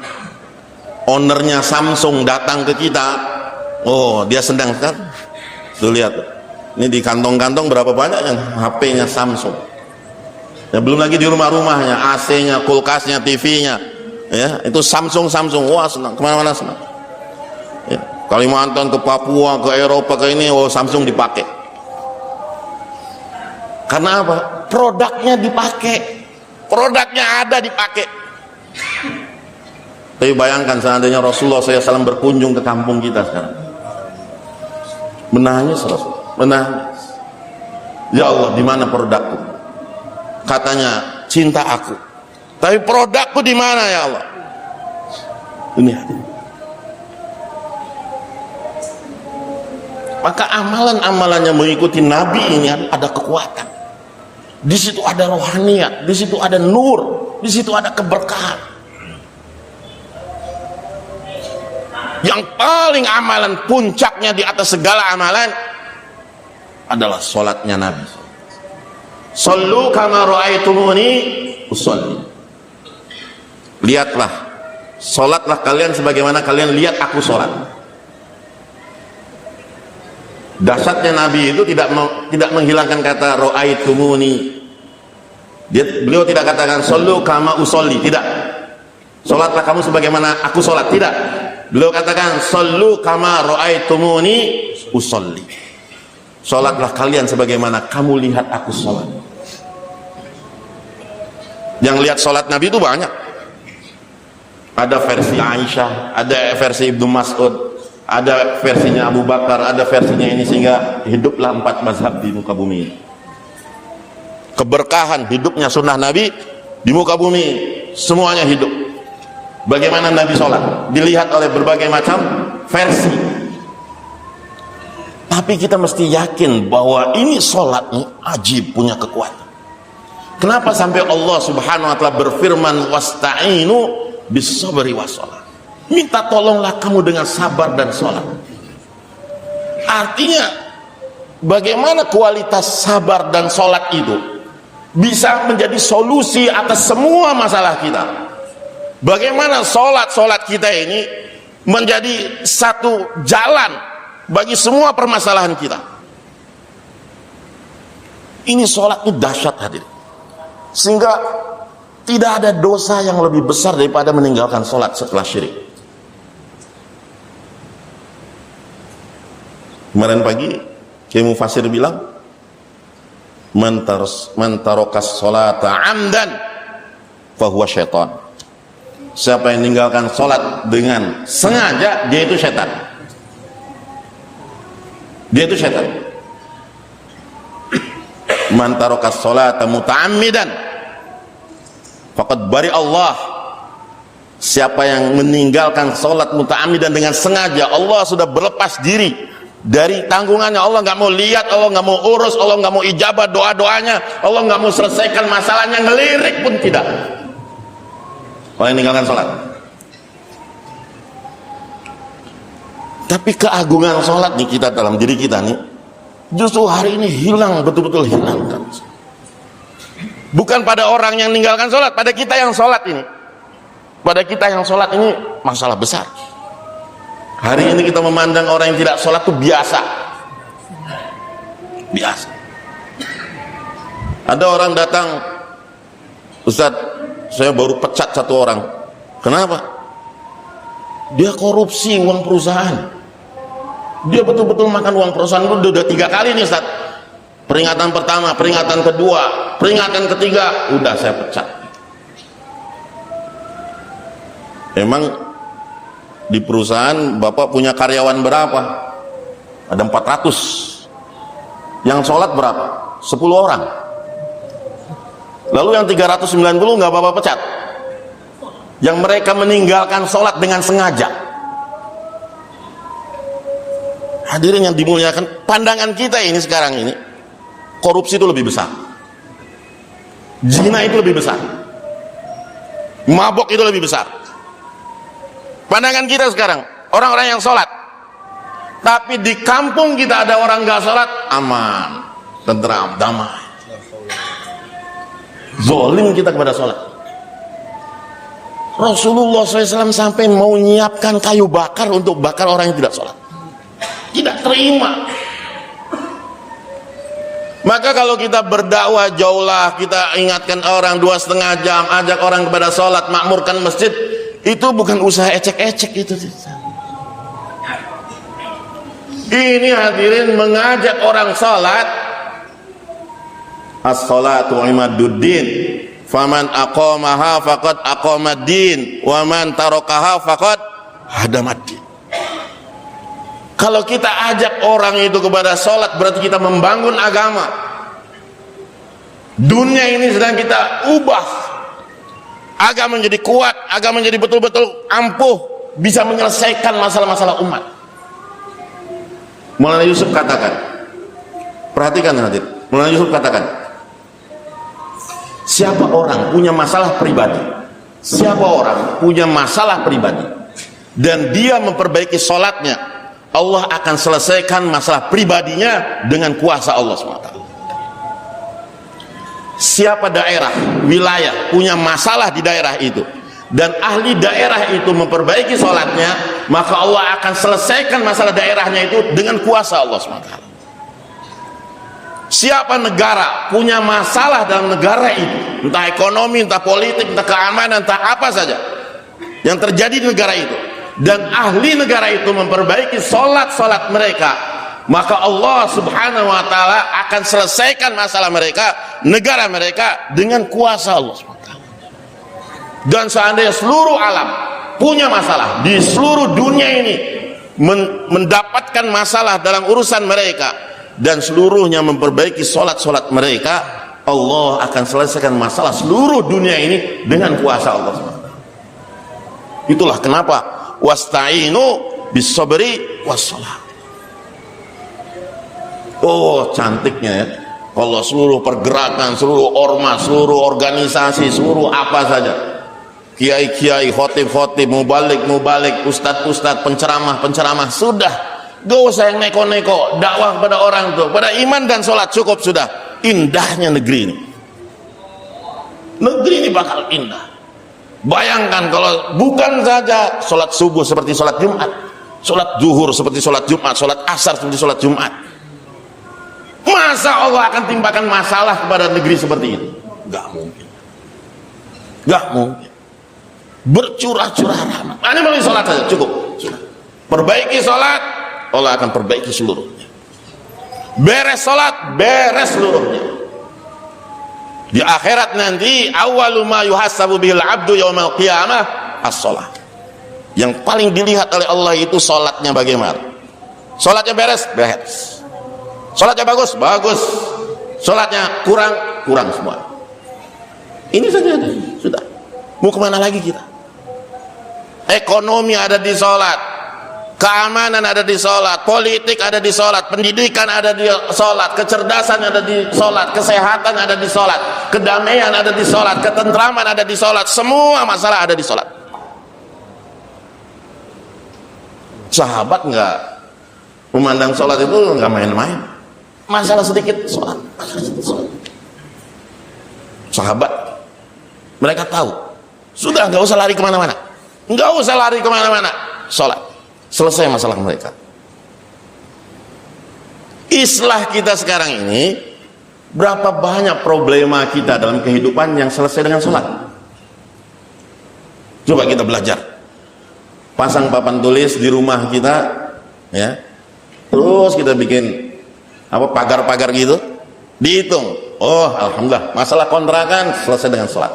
ownernya Samsung datang ke kita, oh dia sedang kan? Tuh lihat, ini di kantong-kantong berapa banyak yang HP-nya Samsung. Ya, belum lagi di rumah-rumahnya, AC-nya, kulkasnya, TV-nya, ya itu Samsung. Wah senang, kemana-mana senang. Ya, Kalimantan ke Papua, ke Eropa, ke ini, oh Samsung dipakai. Karena apa? Produknya dipakai, produknya ada dipakai. Tapi bayangkan seandainya Rasulullah SAW berkunjung ke kampung kita sekarang, menangis Rasul, menangis. Ya Allah, di mana produkku? Katanya cinta aku, tapi produkku di mana ya Allah? Ini hati. Maka amalan-amalannya mengikuti Nabi ini ada kekuatan. Di situ ada rohaniat, di situ ada nur, di situ ada keberkahan. Yang paling amalan puncaknya di atas segala amalan adalah sholatnya Nabi. Sallu kama ra'aitumuni usolli. Lihatlah, sholatlah kalian sebagaimana kalian lihat aku sholat. Dahsyatnya Nabi itu tidak menghilangkan kata ra'aitumuni. Beliau tidak katakan sallu kama usolli, tidak. Sholatlah kamu sebagaimana aku sholat, tidak. Beliau katakan sallu kama ra'aitumuni usolli. Sholatlah kalian sebagaimana kamu lihat aku sholat. Yang lihat sholat Nabi itu banyak. Ada versi Aisyah, ada versi Ibnu Mas'ud, ada versinya Abu Bakar, ada versinya ini, sehingga hiduplah 4 mazhab di muka bumi ini. Keberkahan hidupnya sunnah Nabi di muka bumi, semuanya hidup. Bagaimana Nabi sholat dilihat oleh berbagai macam versi. Tapi kita mesti yakin bahwa ini sholat ini ajib, punya kekuatan. Kenapa sampai Allah Subhanahu wa ta'ala berfirman wasta'inu bis-sabri was-shalah, minta tolonglah kamu dengan sabar dan sholat. Artinya bagaimana kualitas sabar dan sholat itu bisa menjadi solusi atas semua masalah kita. Bagaimana sholat kita ini menjadi satu jalan bagi semua permasalahan kita. Ini sholat itu dahsyat hadir, sehingga tidak ada dosa yang lebih besar daripada meninggalkan sholat setelah syirik. Kemarin pagi Kiai Mufasir bilang man tarokas sholata amdan fahuwa syaitan. Siapa yang meninggalkan sholat dengan sengaja, dia itu setan. Dia itu setan. Man tarokas sholata muta'ammidan faqad bari Allah. Siapa yang meninggalkan sholat muta'ammidan dengan sengaja, Allah sudah berlepas diri dari tanggungannya. Allah nggak mau lihat, Allah nggak mau urus, Allah nggak mau ijabah doa-doanya, Allah nggak mau selesaikan masalahnya, ngelirik pun tidak. Orang yang meninggalkan sholat. Tapi keagungan sholat nih kita dalam diri kita nih, justru hari ini hilang, betul-betul hilang. Bukan pada orang yang meninggalkan sholat, pada kita yang sholat ini. Pada kita yang sholat ini masalah besar. Hari ini kita memandang orang yang tidak sholat itu biasa. Biasa. Ada orang datang, Ustadz, saya baru pecat satu orang. Kenapa? Dia korupsi uang perusahaan. Dia betul-betul makan uang perusahaan. Itu udah 3 kali nih Ustaz. Peringatan pertama, peringatan kedua, peringatan ketiga, udah saya pecat. Emang di perusahaan Bapak punya karyawan berapa? Ada 400. Yang sholat berapa? 10 orang. Lalu yang 390 nggak Bapak pecat? yang mereka meninggalkan sholat dengan sengaja. Hadirin yang dimuliakan, pandangan kita ini sekarang ini, korupsi itu lebih besar, zina itu lebih besar, mabok itu lebih besar. Pandangan kita sekarang, orang-orang yang sholat, tapi di kampung kita ada orang gak sholat, aman, tentram, damai. Zolim kita kepada sholat. Rasulullah SAW sampai mau menyiapkan kayu bakar untuk bakar orang yang tidak sholat. Tidak terima. Maka kalau kita berdakwah jauhlah, kita ingatkan orang 2,5 jam, ajak orang kepada sholat, makmurkan masjid, itu bukan usaha ecek-ecek itu. Ini hadirin mengajak orang sholat. As-sholatu imaduddin, faman aqamaha faqad aqamaddin, wa man tarakaha faqad hadamaddin. Kalau kita ajak orang itu kepada sholat, berarti kita membangun agama. Dunia ini sedang kita ubah, agama menjadi kuat, agama menjadi betul-betul ampuh, bisa menyelesaikan masalah-masalah umat. Maulana Yusuf katakan, perhatikan hadir, Maulana Yusuf katakan, siapa orang punya masalah pribadi, siapa orang punya masalah pribadi dan dia memperbaiki sholatnya, Allah akan selesaikan masalah pribadinya dengan kuasa Allah SWT. Siapa daerah, wilayah punya masalah di daerah itu dan ahli daerah itu memperbaiki sholatnya, maka Allah akan selesaikan masalah daerahnya itu dengan kuasa Allah SWT. Siapa negara punya masalah dalam negara itu, entah ekonomi, entah politik, entah keamanan, entah apa saja yang terjadi di negara itu, dan ahli negara itu memperbaiki sholat-sholat mereka, maka Allah Subhanahu wa ta'ala akan selesaikan masalah mereka, negara mereka, dengan kuasa Allah SWT. Dan seandainya seluruh alam punya masalah di seluruh dunia ini, mendapatkan masalah dalam urusan mereka dan seluruhnya memperbaiki sholat-sholat mereka, Allah akan selesaikan masalah seluruh dunia ini dengan kuasa Allah SWT. Itulah kenapa wasta'inu bis-sabri was-shalah. Oh, cantiknya ya, kalau seluruh pergerakan, seluruh ormas, seluruh organisasi, seluruh apa saja, kiai-kiai, khotib-khotib, mubalik, ustadz-ustadz, penceramah, sudah, gak usah yang neko-neko, dakwah kepada orang tuh, pada iman dan sholat cukup sudah. Indahnya negeri ini. Negeri ini bakal indah. Bayangkan kalau bukan saja sholat subuh seperti sholat Jumat, sholat zuhur seperti sholat Jumat, sholat asar seperti sholat Jumat, masa Allah akan timpakan masalah kepada negeri seperti ini? Gak mungkin. Gak mungkin. Bercurah-curah rahmat. Hanya melalui sholat saja cukup. Sudah. Perbaiki sholat, Allah akan perbaiki seluruhnya. Beres sholat, beres seluruhnya. Di akhirat nanti, awwalu ma yuhasabu bihil abdu yaumal qiyamah as-sholat. Yang paling dilihat oleh Allah itu sholatnya bagaimana. Sholatnya beres, beres. Sholatnya bagus, bagus. Sholatnya kurang semua. Ini saja, sudah. Mau kemana lagi kita? Ekonomi ada di sholat, keamanan ada di sholat, politik ada di sholat, pendidikan ada di sholat, kecerdasan ada di sholat, kesehatan ada di sholat, kedamaian ada di sholat, ketentraman ada di sholat, semua masalah ada di sholat. Sahabat nggak memandang sholat itu nggak main-main. Masalah sedikit sholat, sahabat mereka tahu, sudah nggak usah lari kemana-mana, sholat. Selesai masalah mereka. Islah kita sekarang ini, berapa banyak problema kita dalam kehidupan yang selesai dengan sholat. Coba kita belajar. Pasang papan tulis di rumah kita, ya. Terus kita bikin apa, pagar-pagar gitu. Dihitung. Oh, alhamdulillah. Masalah kontrakan selesai dengan sholat.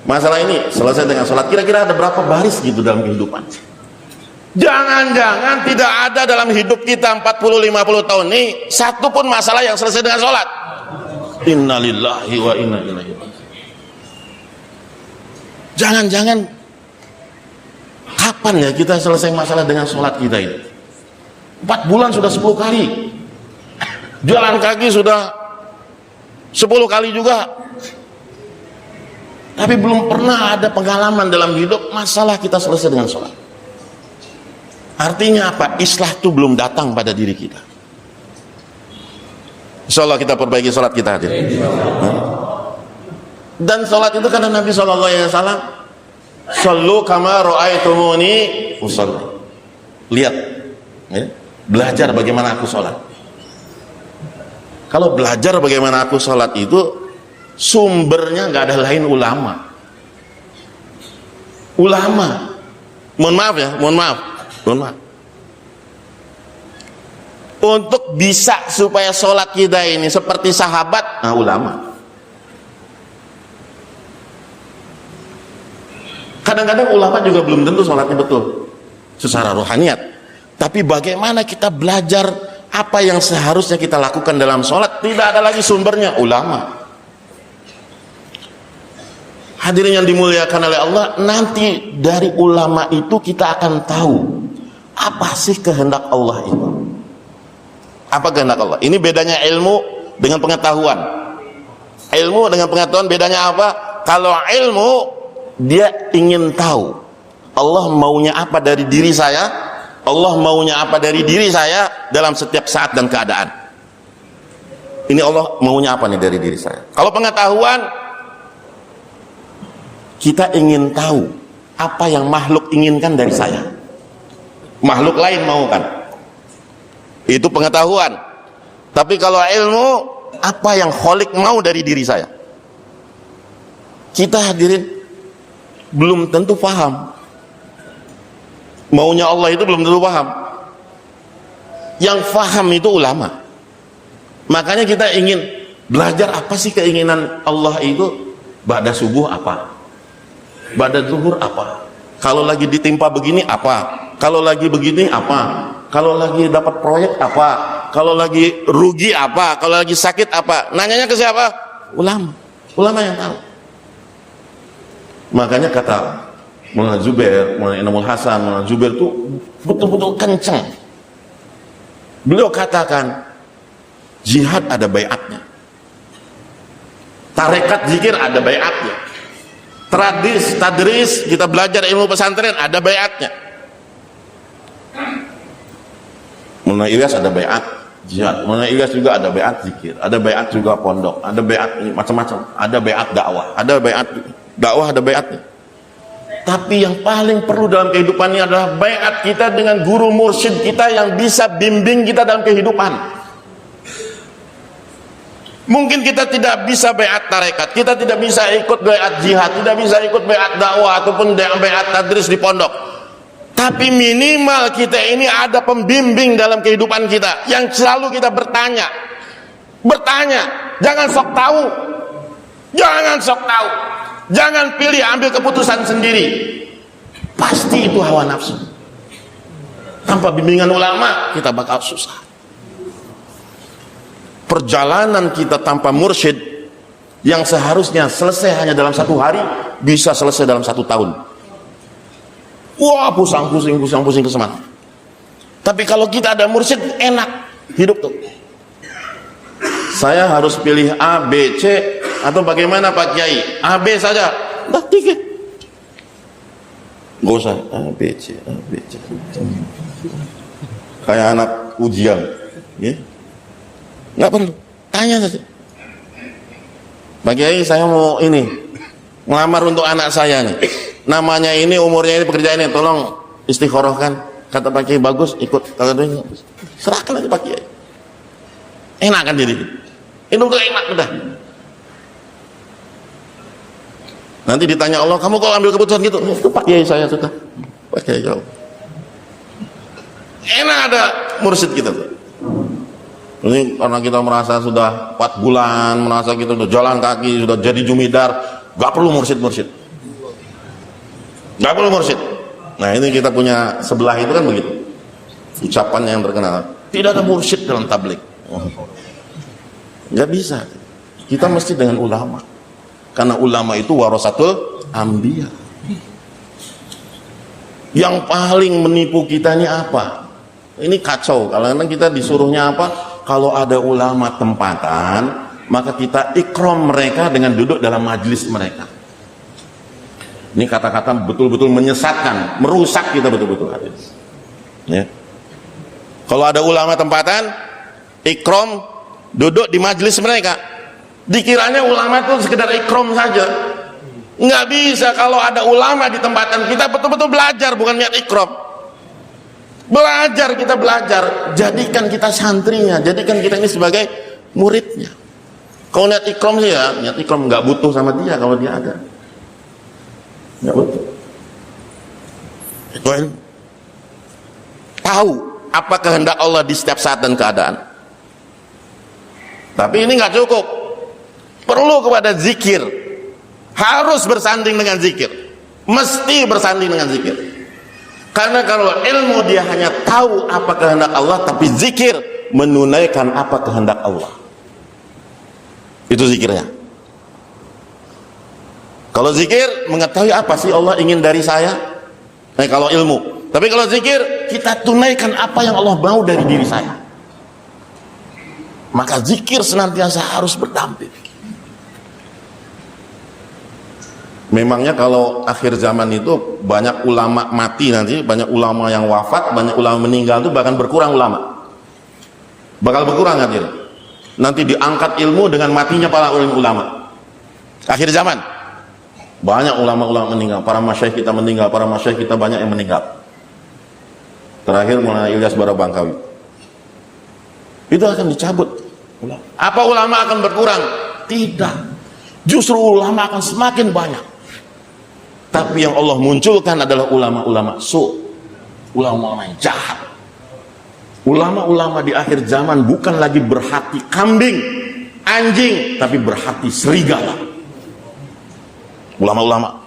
Masalah ini selesai dengan sholat. Kira-kira ada berapa baris gitu dalam kehidupan? Jangan-jangan tidak ada dalam hidup kita 40-50 tahun ini satu pun masalah yang selesai dengan sholat. Innalillahi wa inna ilaihi raji'un. Jangan-jangan Kapan ya kita selesai masalah dengan sholat kita ini? 4 bulan sudah 10 kali, jalan kaki sudah 10 kali juga, tapi belum pernah ada pengalaman dalam hidup masalah kita selesai dengan sholat. Artinya apa? Islah itu belum datang pada diri kita. Insyaallah kita perbaiki sholat kita aja. Dan sholat itu kata Nabi SAW, "Shallu kama ra'aitumuni usolli." Lihat, ya, belajar bagaimana aku sholat. Kalau belajar bagaimana aku sholat itu sumbernya nggak ada lain ulama. Mohon maaf. Untuk bisa supaya sholat kita ini seperti sahabat, ulama. Kadang-kadang ulama juga belum tentu sholatnya betul secara rohaniat. Tapi bagaimana kita belajar apa yang seharusnya kita lakukan dalam sholat, tidak ada lagi sumbernya, ulama. Hadirin yang dimuliakan oleh Allah, nanti dari ulama itu kita akan tahu apa sih kehendak Allah itu. Apa kehendak Allah? Ini bedanya ilmu dengan pengetahuan. Ilmu dengan pengetahuan bedanya apa? Kalau ilmu, dia ingin tahu Allah maunya apa dari diri saya, Allah maunya apa dari diri saya dalam setiap saat dan keadaan. Ini Allah maunya apa nih dari diri saya. Kalau pengetahuan, kita ingin tahu apa yang makhluk inginkan dari saya, makhluk lain mau kan, itu pengetahuan. Tapi kalau ilmu, apa yang Khalik mau dari diri saya, kita hadirin belum tentu paham. Maunya Allah itu belum tentu paham. Yang paham itu ulama. Makanya kita ingin belajar apa sih keinginan Allah itu. Ba'da subuh apa, ba'da zuhur apa, kalau lagi ditimpa begini apa, kalau lagi begini apa, kalau lagi dapat proyek apa, kalau lagi rugi apa, kalau lagi sakit apa. Nanyanya ke siapa? Ulama yang tahu. Makanya kata Maulana Zubair, Maulana Inamul Hasan, Maulana Zubair itu betul-betul kencang. Beliau katakan, jihad ada baiatnya, tarekat zikir ada baiatnya, tadris kita belajar ilmu pesantren ada baiatnya. Maulana Ilyas ada baiat jihad, Maulana Ilyas juga ada baiat zikir, ada baiat juga pondok, ada baiat macam-macam, ada baiat dakwah, ada baiat dakwah, ada baiatnya. Tapi yang paling perlu dalam kehidupan ini adalah baiat kita dengan guru mursyid kita yang bisa bimbing kita dalam kehidupan. Mungkin kita tidak bisa baiat tarekat, kita tidak bisa ikut baiat jihad, tidak bisa ikut baiat dakwah ataupun baiat tadris di pondok. Tapi minimal kita ini ada pembimbing dalam kehidupan kita yang selalu kita bertanya, jangan sok tahu, jangan pilih ambil keputusan sendiri. Pasti itu hawa nafsu. Tanpa bimbingan ulama kita bakal susah. Perjalanan kita tanpa mursyid yang seharusnya selesai hanya dalam 1 hari bisa selesai dalam 1 tahun. Wah, pusing ke semana. Tapi kalau kita ada mursyid, enak hidup tuh. Saya harus pilih A, B, C, atau bagaimana Pak Kiai? A, B saja. Dah 3. Gak usah A, B, C, A, B, C. Kayak anak ujian, ya? Nggak perlu, tanya saja. Pak Kiai, saya mau ini melamar untuk anak saya nih. Namanya ini, umurnya ini, pekerjaan ini, tolong istikharahkan. Kata Pak Kiai bagus, ikut. Kata dia, serahkan aja Pak Kiai. Enak kan diri. Ini untuk enak udah. Nanti ditanya Allah, kamu kok ambil keputusan gitu? Itu Pak Kiai saya sudah. Pak Kiai jauh. Enak ada mursyid kita tuh. Ini karena kita merasa sudah 4 bulan, merasa kita sudah jalan kaki, sudah jadi jumidar, gak perlu mursyid. Gak perlu mursyid. Nah ini kita punya sebelah itu kan begitu. Ucapannya yang terkenal. Tidak ada mursyid dalam tablik. Gak bisa. Kita mesti dengan ulama. Karena ulama itu warasatul anbiya. Yang paling menipu kita ini apa? Ini kacau. Kalau kita disuruhnya apa? Kalau ada ulama tempatan, maka kita ikram mereka dengan duduk dalam majelis mereka. Ini kata-kata betul-betul menyesatkan, merusak kita betul-betul. Ya. Kalau ada ulama tempatan, ikram, duduk di majelis mereka. Dikiranya ulama itu sekedar ikram saja. Nggak bisa. Kalau ada ulama di tempatan, kita betul-betul belajar, bukan niat ikram. Belajar, kita belajar. Jadikan kita santrinya, jadikan kita ini sebagai muridnya. Kalau niat ikram sih ya, niat ikram nggak butuh sama dia kalau dia ada. Nggak butuh. Itu tahu apa kehendak Allah di setiap saat dan keadaan. Tapi ini nggak cukup. Perlu kepada zikir. Harus bersanding dengan zikir. Mesti bersanding dengan zikir. Karena kalau ilmu dia hanya tahu apa kehendak Allah, tapi zikir menunaikan apa kehendak Allah. Itu zikirnya. Kalau zikir mengetahui apa sih Allah ingin dari saya. Kalau ilmu. Tapi kalau zikir kita tunaikan apa yang Allah mau dari diri saya. Maka zikir senantiasa harus berdamping. Memangnya kalau akhir zaman itu banyak ulama mati nanti, banyak ulama yang wafat, banyak ulama meninggal itu bahkan berkurang ulama. Bakal berkurang nanti diangkat ilmu dengan matinya para ulama. Akhir zaman banyak ulama-ulama meninggal, para masyayikh kita meninggal, para masyayikh kita banyak yang meninggal. Terakhir Maulana Ilyas Barabangkawi. Itu akan dicabut. Apa ulama akan berkurang? Tidak. Justru ulama akan semakin banyak. Tapi yang Allah munculkan adalah ulama-ulama ulama-ulama yang jahat. Ulama-ulama di akhir zaman bukan lagi berhati kambing, anjing, tapi berhati serigala. Ulama-ulama.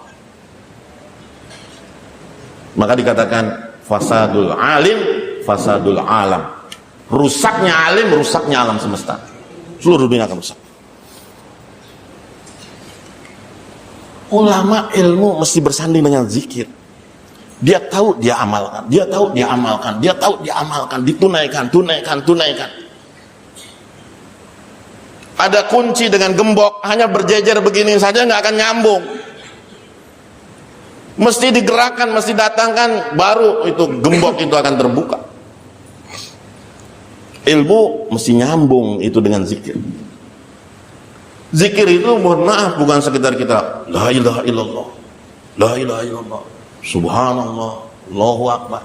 Maka dikatakan fasadul alim, fasadul alam. Rusaknya alim, rusaknya alam semesta. Seluruh dunia akan rusak. Ulama ilmu mesti bersanding dengan zikir. Dia tahu, dia amalkan. Dia tahu, dia amalkan. Dia tahu, dia amalkan. Ditunaikan, tunaikan. Ada kunci dengan gembok, hanya berjejer begini saja nggak akan nyambung. Mesti digerakkan, mesti datangkan, baru itu gembok itu akan terbuka. Ilmu mesti nyambung itu dengan zikir. Zikir itu mohon maaf bukan sekedar kita la ilaha illallah, la ilaha illallah, subhanallah, Allahu akbar.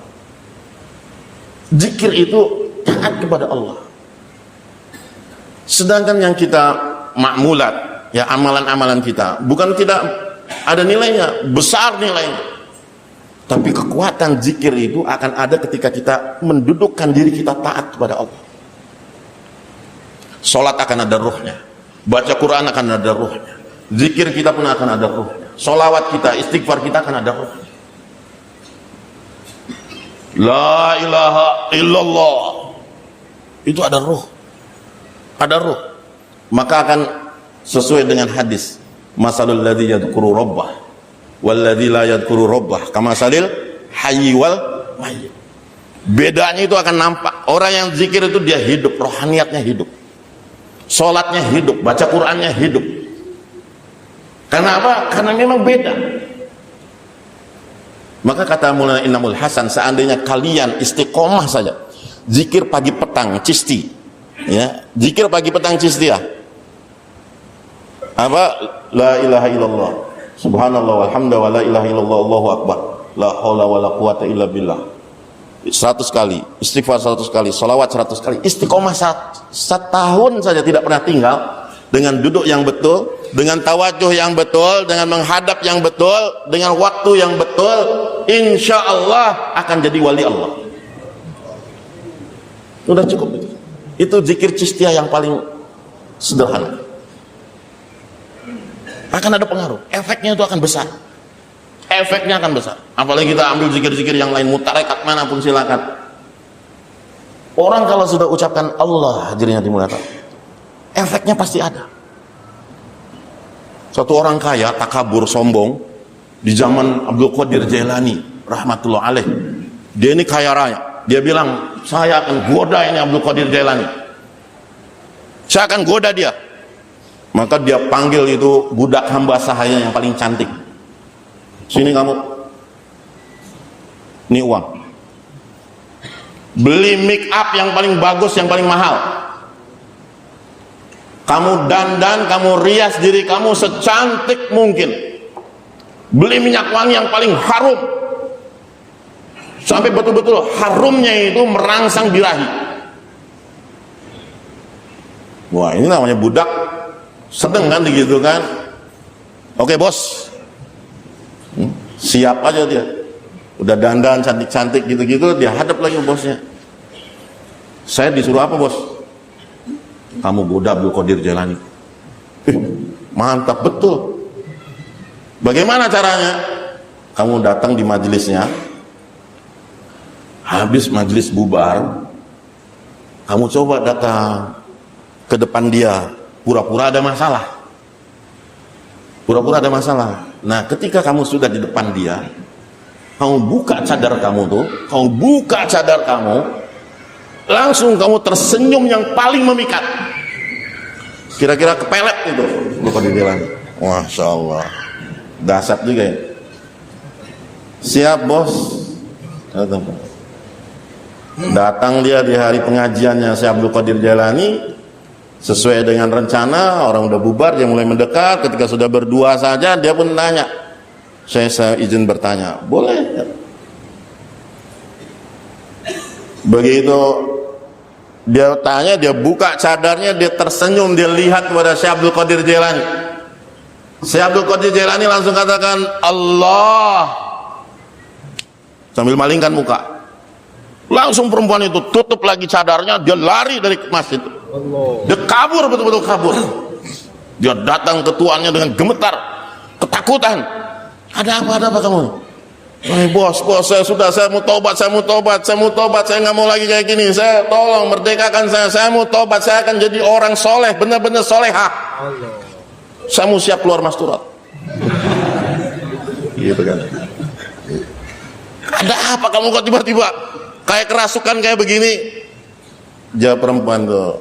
Zikir itu taat kepada Allah. Sedangkan yang kita makmulat, ya amalan-amalan kita bukan tidak ada nilainya, besar nilainya. Tapi kekuatan zikir itu akan ada ketika kita mendudukkan diri kita taat kepada Allah. Salat akan ada ruhnya. Baca Quran akan ada ruhnya. Zikir kita pun akan ada ruhnya. Solawat kita, istighfar kita akan ada ruhnya. La ilaha illallah. Itu ada ruh. Ada ruh. Maka akan sesuai dengan hadis. Masalul ladzi yadhkuru rabbah wal ladzi la yadhkuru rabbah kamasalil hayy wal mayyit. Bedanya itu akan nampak. Orang yang zikir itu dia hidup, rohaniatnya hidup. Sholatnya hidup, baca Qurannya hidup. Karena apa? Karena memang beda. Maka kata Maulana Inamul Hasan, seandainya kalian istiqomah saja, zikir pagi petang cisti, ya, zikir pagi petang cisti ya. Apa? La ilaha illallah, subhanallah, walhamdulillah, la ilaha illallah, Allahu akbar, la haula wala quwata illa billah. 100 kali, istighfar 100 kali, salawat 100 kali, istiqomah setahun saja tidak pernah tinggal, dengan duduk yang betul, dengan tawajuh yang betul, dengan menghadap yang betul, dengan waktu yang betul, insya Allah akan jadi wali Allah. Sudah cukup itu zikir cistiyah yang paling sederhana. Akan ada pengaruh, efeknya itu akan besar. Efeknya akan besar. Apalagi kita ambil zikir-zikir yang lain, mutarekat manapun silakan. Orang kalau sudah ucapkan Allah hadirin yang dimuliakan, efeknya pasti ada. Satu orang kaya takabur sombong di zaman Abdul Qadir Jailani rahmatullah alaih. Dia ini kaya raya. Dia bilang, saya akan goda ini Abdul Qadir Jailani. Saya akan goda dia. Maka dia panggil itu budak hamba sahaya yang paling cantik. Sini kamu. Ini uang. Beli make up yang paling bagus, yang paling mahal. Kamu dandan, kamu rias diri kamu secantik mungkin. Beli minyak wangi yang paling harum, sampai betul-betul harumnya itu merangsang birahi. Wah, ini namanya budak sedang kan begitu kan. Oke bos, siap aja dia. Udah dandan cantik-cantik gitu-gitu, dia hadap lagi bosnya. Saya disuruh apa bos? Kamu goda Abdul Qadir Jailani. Mantap betul. Bagaimana caranya? Kamu datang di majelisnya, habis majelis bubar, kamu coba datang ke depan dia, pura-pura ada masalah. Pura-pura ada masalah. Nah, ketika kamu sudah di depan dia, kamu buka cadar kamu tuh, kamu buka cadar kamu, langsung kamu tersenyum yang paling memikat. Kira-kira kepelet itu, lupa dibilang. Masya Allah, dasar juga ya. Siap bos. Datang dia di hari pengajiannya Syekh Abdul Qadir Jailani, sesuai dengan rencana. Orang udah bubar, dia mulai mendekat. Ketika sudah berdua saja, dia pun tanya, saya izin bertanya, boleh? Begitu dia tanya, dia buka cadarnya, dia tersenyum, dia lihat kepada Syekh Abdul Qadir Jailani. Syekh Abdul Qadir Jailani langsung katakan Allah, sambil malingkan muka. Langsung perempuan itu tutup lagi cadarnya, dia lari dari masjid. Dia kabur, betul-betul kabur. Dia datang ke tuannya dengan gemetar, ketakutan. Ada apa kamu? Bos, saya mau tobat, saya nggak mau lagi kayak gini. Saya tolong merdekakan saya mau tobat, saya akan jadi orang soleh, benar-benar solehah. Saya mau siap keluar masturat. Gitu kan? Ada apa kamu kok tiba-tiba kayak kerasukan kayak begini? Jawab perempuan tuh,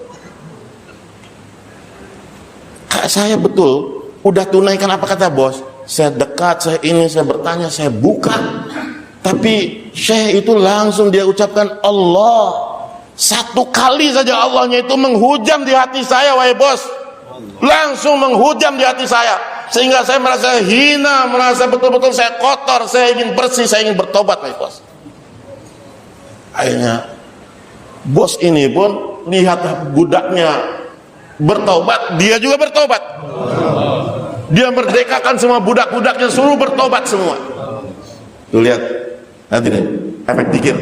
Kak, saya betul udah tunaikan apa kata bos. Saya dekat, saya ini, saya bertanya, saya buka, tapi Syekh itu langsung dia ucapkan Allah. Satu kali saja Allahnya itu menghujam di hati saya, wahai bos. Langsung menghujam di hati saya, sehingga saya merasa hina, merasa betul-betul saya kotor, saya ingin bersih, saya ingin bertobat, wahai bos. Akhirnya bos ini pun lihat budaknya bertobat, dia juga bertobat. Dia merdekakan semua budak-budaknya, suruh bertobat semua. Tuh lihat, nanti nih efek dikir.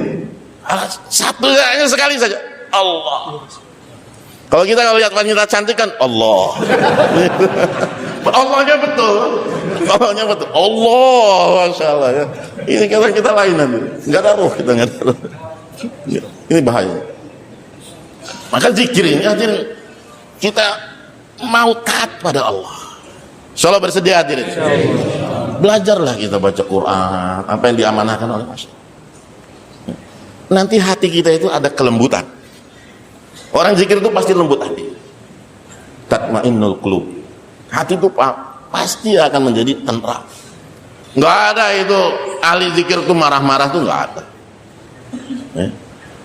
Satu hanya sekali saja Allah. Kalau kita lihat wanita cantik kan Allah. Allahnya betul. Allahnya betul. Allah, masya Allah ya. Ini kita lain nanti. Nggak ada roh kita, nggak ada roh. Ini bahaya. Maka zikir ini kita mau taat pada Allah. Insyaallah bersedia hadirin. Belajarlah kita baca Quran, apa yang diamanahkan oleh Masya. Nanti hati kita itu ada kelembutan. Orang zikir itu pasti lembut hati. Tatmainnul qulub. Hati itu pasti akan menjadi tenteram. Enggak ada itu ahli zikir itu marah-marah tuh enggak ada.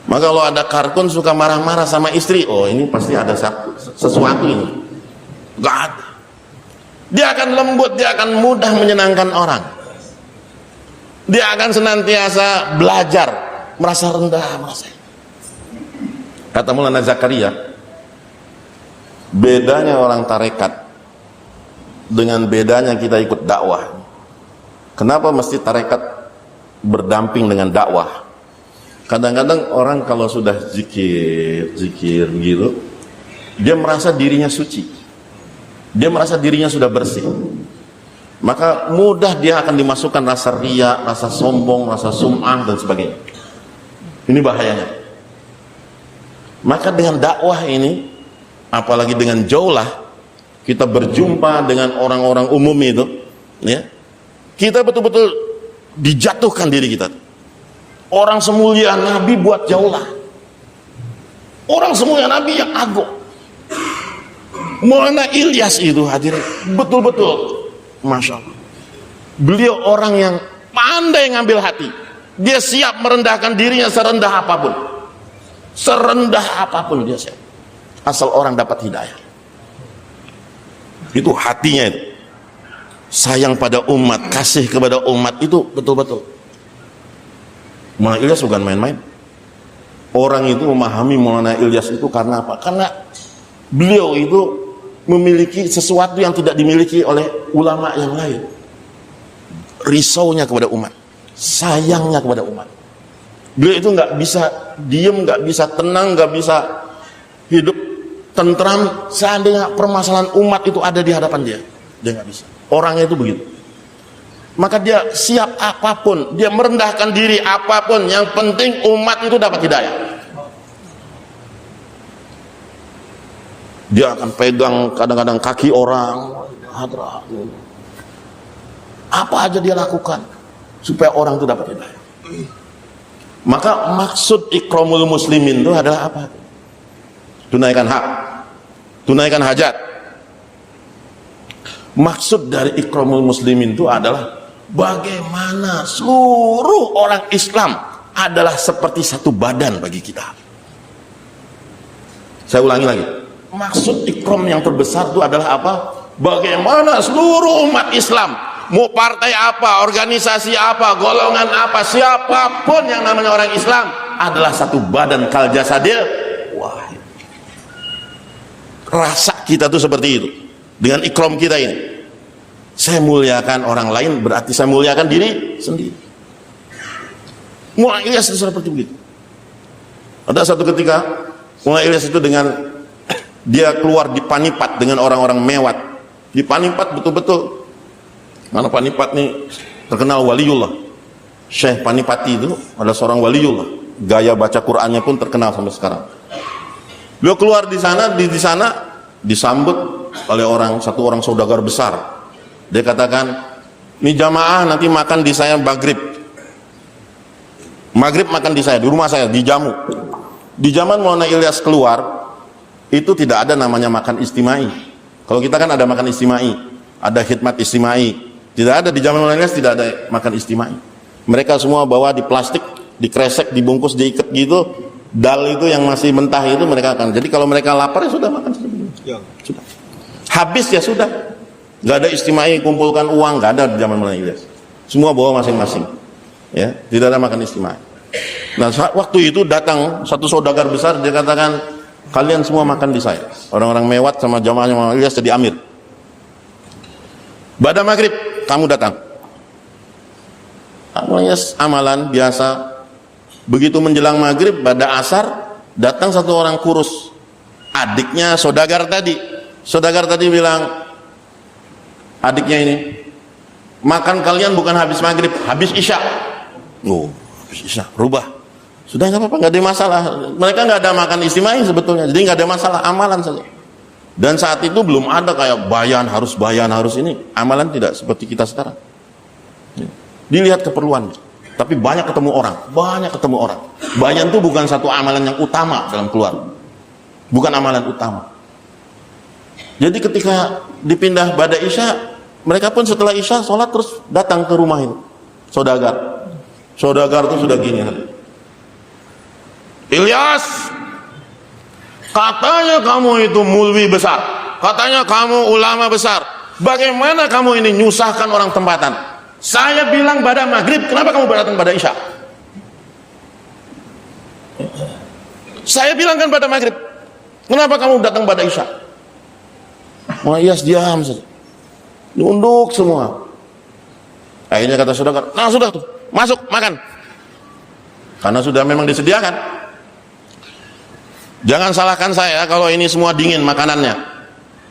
Maka kalau ada kartun suka marah-marah sama istri, oh ini pasti ada sesuatu ini. Enggak ada. Dia akan lembut, dia akan mudah menyenangkan orang. Dia akan senantiasa belajar, merasa rendah, merasa. Kata Maulana Zakaria, bedanya orang tarekat dengan bedanya kita ikut dakwah. Kenapa mesti tarekat berdamping dengan dakwah? Kadang-kadang orang kalau sudah zikir gitu, dia merasa dirinya suci. Dia merasa dirinya sudah bersih, maka mudah dia akan dimasukkan rasa riya, rasa sombong, rasa sum'ah dan sebagainya. Ini bahayanya. Maka dengan dakwah ini, apalagi dengan jaulah kita berjumpa dengan orang-orang umum itu, ya, kita betul-betul dijatuhkan diri kita. Orang semulia Nabi buat jauhlah. Orang semulia Nabi yang agung. Maulana Ilyas itu hadirin, betul-betul Masya Allah. Beliau orang yang pandai ngambil hati. Dia siap merendahkan dirinya serendah apapun. Serendah apapun dia siap. Asal orang dapat hidayah. Itu hatinya itu. Sayang pada umat, kasih kepada umat itu betul-betul. Maulana Ilyas bukan main-main. Orang itu memahami Maulana Ilyas itu karena apa? Karena beliau itu memiliki sesuatu yang tidak dimiliki oleh ulama yang lain. Risaunya kepada umat, sayangnya kepada umat. Beliau itu nggak bisa diem, nggak bisa tenang, nggak bisa hidup tentram seandainya permasalahan umat itu ada di hadapan dia. Dia nggak bisa. Orangnya itu begitu. Maka dia siap apapun, dia merendahkan diri apapun, yang penting umat itu dapat hidayah. Dia akan pegang kadang-kadang kaki orang, apa aja dia lakukan supaya orang itu dapat hidayah. Maka maksud ikramul muslimin itu adalah apa? Tunaikan hak, tunaikan hajat. Maksud dari ikramul muslimin itu adalah bagaimana seluruh orang Islam adalah seperti satu badan bagi kita. Saya ulangi lagi. Maksud ikram yang terbesar itu adalah apa? Bagaimana seluruh umat Islam, mau partai apa, organisasi apa, golongan apa, siapapun yang namanya orang Islam adalah satu badan kal jasadil wahid. Rasa kita tuh seperti itu. Dengan ikram kita ini, saya muliakan orang lain berarti saya muliakan diri sendiri. Maulana Ilyas itu seperti begitu. Ada satu ketika Maulana Ilyas itu dengan dia keluar di Panipat dengan orang-orang mewat. Di Panipat betul-betul, mana Panipat nih terkenal waliullah. Syekh Panipati itu ada seorang waliullah. Gaya baca Qur'annya pun terkenal sampai sekarang. Beliau keluar di sana, di sana disambut oleh satu orang saudagar besar. Dia katakan, ini jamaah nanti makan di saya maghrib. Maghrib makan di saya, di rumah saya, dijamu. Di zaman Maulana Ilyas keluar, itu tidak ada namanya makan istimai. Kalau kita kan ada makan istimai, ada khidmat istimai. Tidak ada, di zaman Maulana Ilyas tidak ada makan istimai. Mereka semua bawa di plastik, dikresek, dibungkus, diikat gitu. Dal itu yang masih mentah itu mereka akan. Jadi kalau mereka lapar ya sudah makan ya. Sudah. Habis ya sudah. Gak ada istimai, kumpulkan uang, gak ada di zaman Maulana Ilyas. Semua bawa masing-masing. Ya, tidak ada makan istimai. Nah, waktu itu datang satu saudagar besar, dia katakan, kalian semua makan di saya. Orang-orang mewat sama jamaahnya Maulana Ilyas jadi amir. Pada maghrib kamu datang. Maulana Ilyas amalan biasa. Begitu menjelang maghrib pada asar datang satu orang kurus, adiknya saudagar tadi. Saudagar tadi bilang, adiknya ini, makan kalian bukan habis maghrib, habis isya. Oh, habis isya, rubah. Sudah nggak apa-apa, nggak ada masalah. Mereka nggak ada makan istimai sebetulnya, jadi nggak ada masalah, amalan saja. Dan saat itu belum ada kayak bayan harus ini. Amalan tidak seperti kita sekarang. Dilihat keperluan, tapi banyak ketemu orang. Bayan itu bukan satu amalan yang utama dalam keluarga, bukan amalan utama. Jadi ketika dipindah pada isya, mereka pun setelah isya sholat terus datang ke rumah itu. Saudagar itu sudah gini. Ilyas, katanya kamu itu mulwi besar, katanya kamu ulama besar. Bagaimana kamu ini nyusahkan orang tempatan? Saya bilang pada maghrib, kenapa kamu datang pada isya? Saya bilang kan pada maghrib, kenapa kamu datang pada isya? Maulana Ilyas diam saja, nunduk semua. Akhirnya kata saudagar, nah sudah tuh, masuk makan, karena sudah memang disediakan. Jangan salahkan saya kalau ini semua dingin makanannya.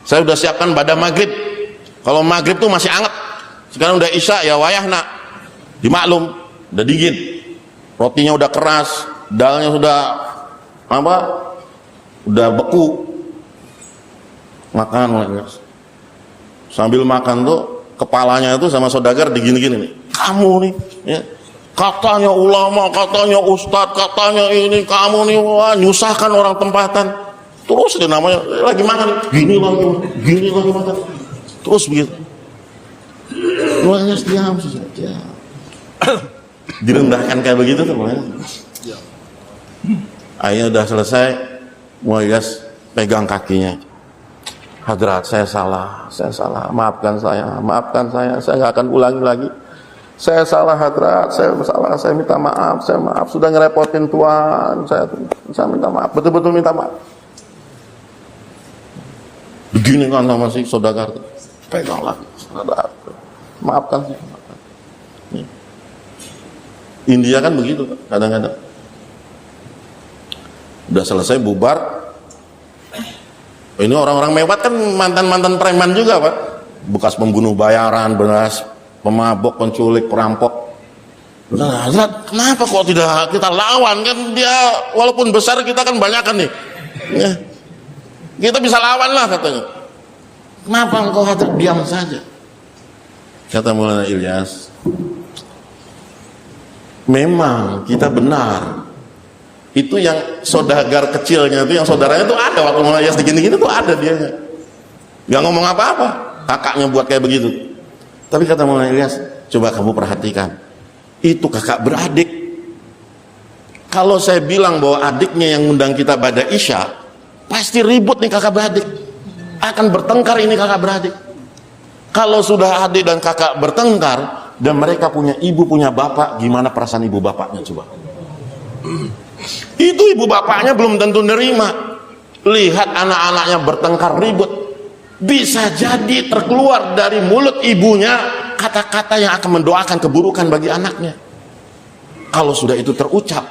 Saya sudah siapkan pada maghrib. Kalau maghrib tuh masih anget. Sekarang udah isya ya wayah nak, dimaklum, udah dingin. Rotinya udah keras, dalnya sudah apa? Udah beku. Makan, sambil makan tuh kepalanya itu sama saudagar digini-gini nih. kamu nih, ya. Katanya ulama, katanya ustadz, katanya ini, kamu nih, wah, nyusahkan orang tempatan. Terus dia namanya, lagi makan, gini lagi makan. Terus begitu. Makanya diam saja. Direndahkan kayak begitu tuh, makanya. Akhirnya udah selesai, Muayyas pegang kakinya. Hadrat, saya salah, maafkan saya nggak akan ulangi lagi. Saya salah Hadrat, saya minta maaf, sudah ngerepotin Tuan, saya minta maaf, betul-betul minta maaf. Begini kan sama si saudagar, pegang lagi, Hadrat, maafkan saya. India kan begitu, kadang-kadang. Udah selesai bubar. Ini orang-orang mewat kan mantan-mantan preman juga, Pak. Bekas pembunuh bayaran, bekas pemabok, penculik, perampok. Nah, kenapa kok tidak kita lawan? Kan dia walaupun besar, kita kan banyak kan nih. Ya. Kita bisa lawan lah katanya. Kenapa engkau Hadrat diam saja? Kata Maulana Ilyas, memang kita benar. Itu yang saudagar kecilnya itu, yang saudaranya itu ada waktu mulai segini-gini tuh ada dianya, nggak ngomong apa-apa, kakaknya buat kayak begitu. Tapi kata Maulana Ilyas, coba kamu perhatikan, itu kakak beradik. Kalau saya bilang bahwa adiknya yang undang kita pada Isya, pasti ribut nih kakak beradik, akan bertengkar ini kakak beradik. Kalau sudah adik dan kakak bertengkar dan mereka punya ibu punya bapak, gimana perasaan ibu bapaknya coba? Itu ibu bapaknya belum tentu nerima. Lihat anak-anaknya bertengkar ribut, bisa jadi terkeluar dari mulut ibunya kata-kata yang akan mendoakan keburukan bagi anaknya. Kalau sudah itu terucap,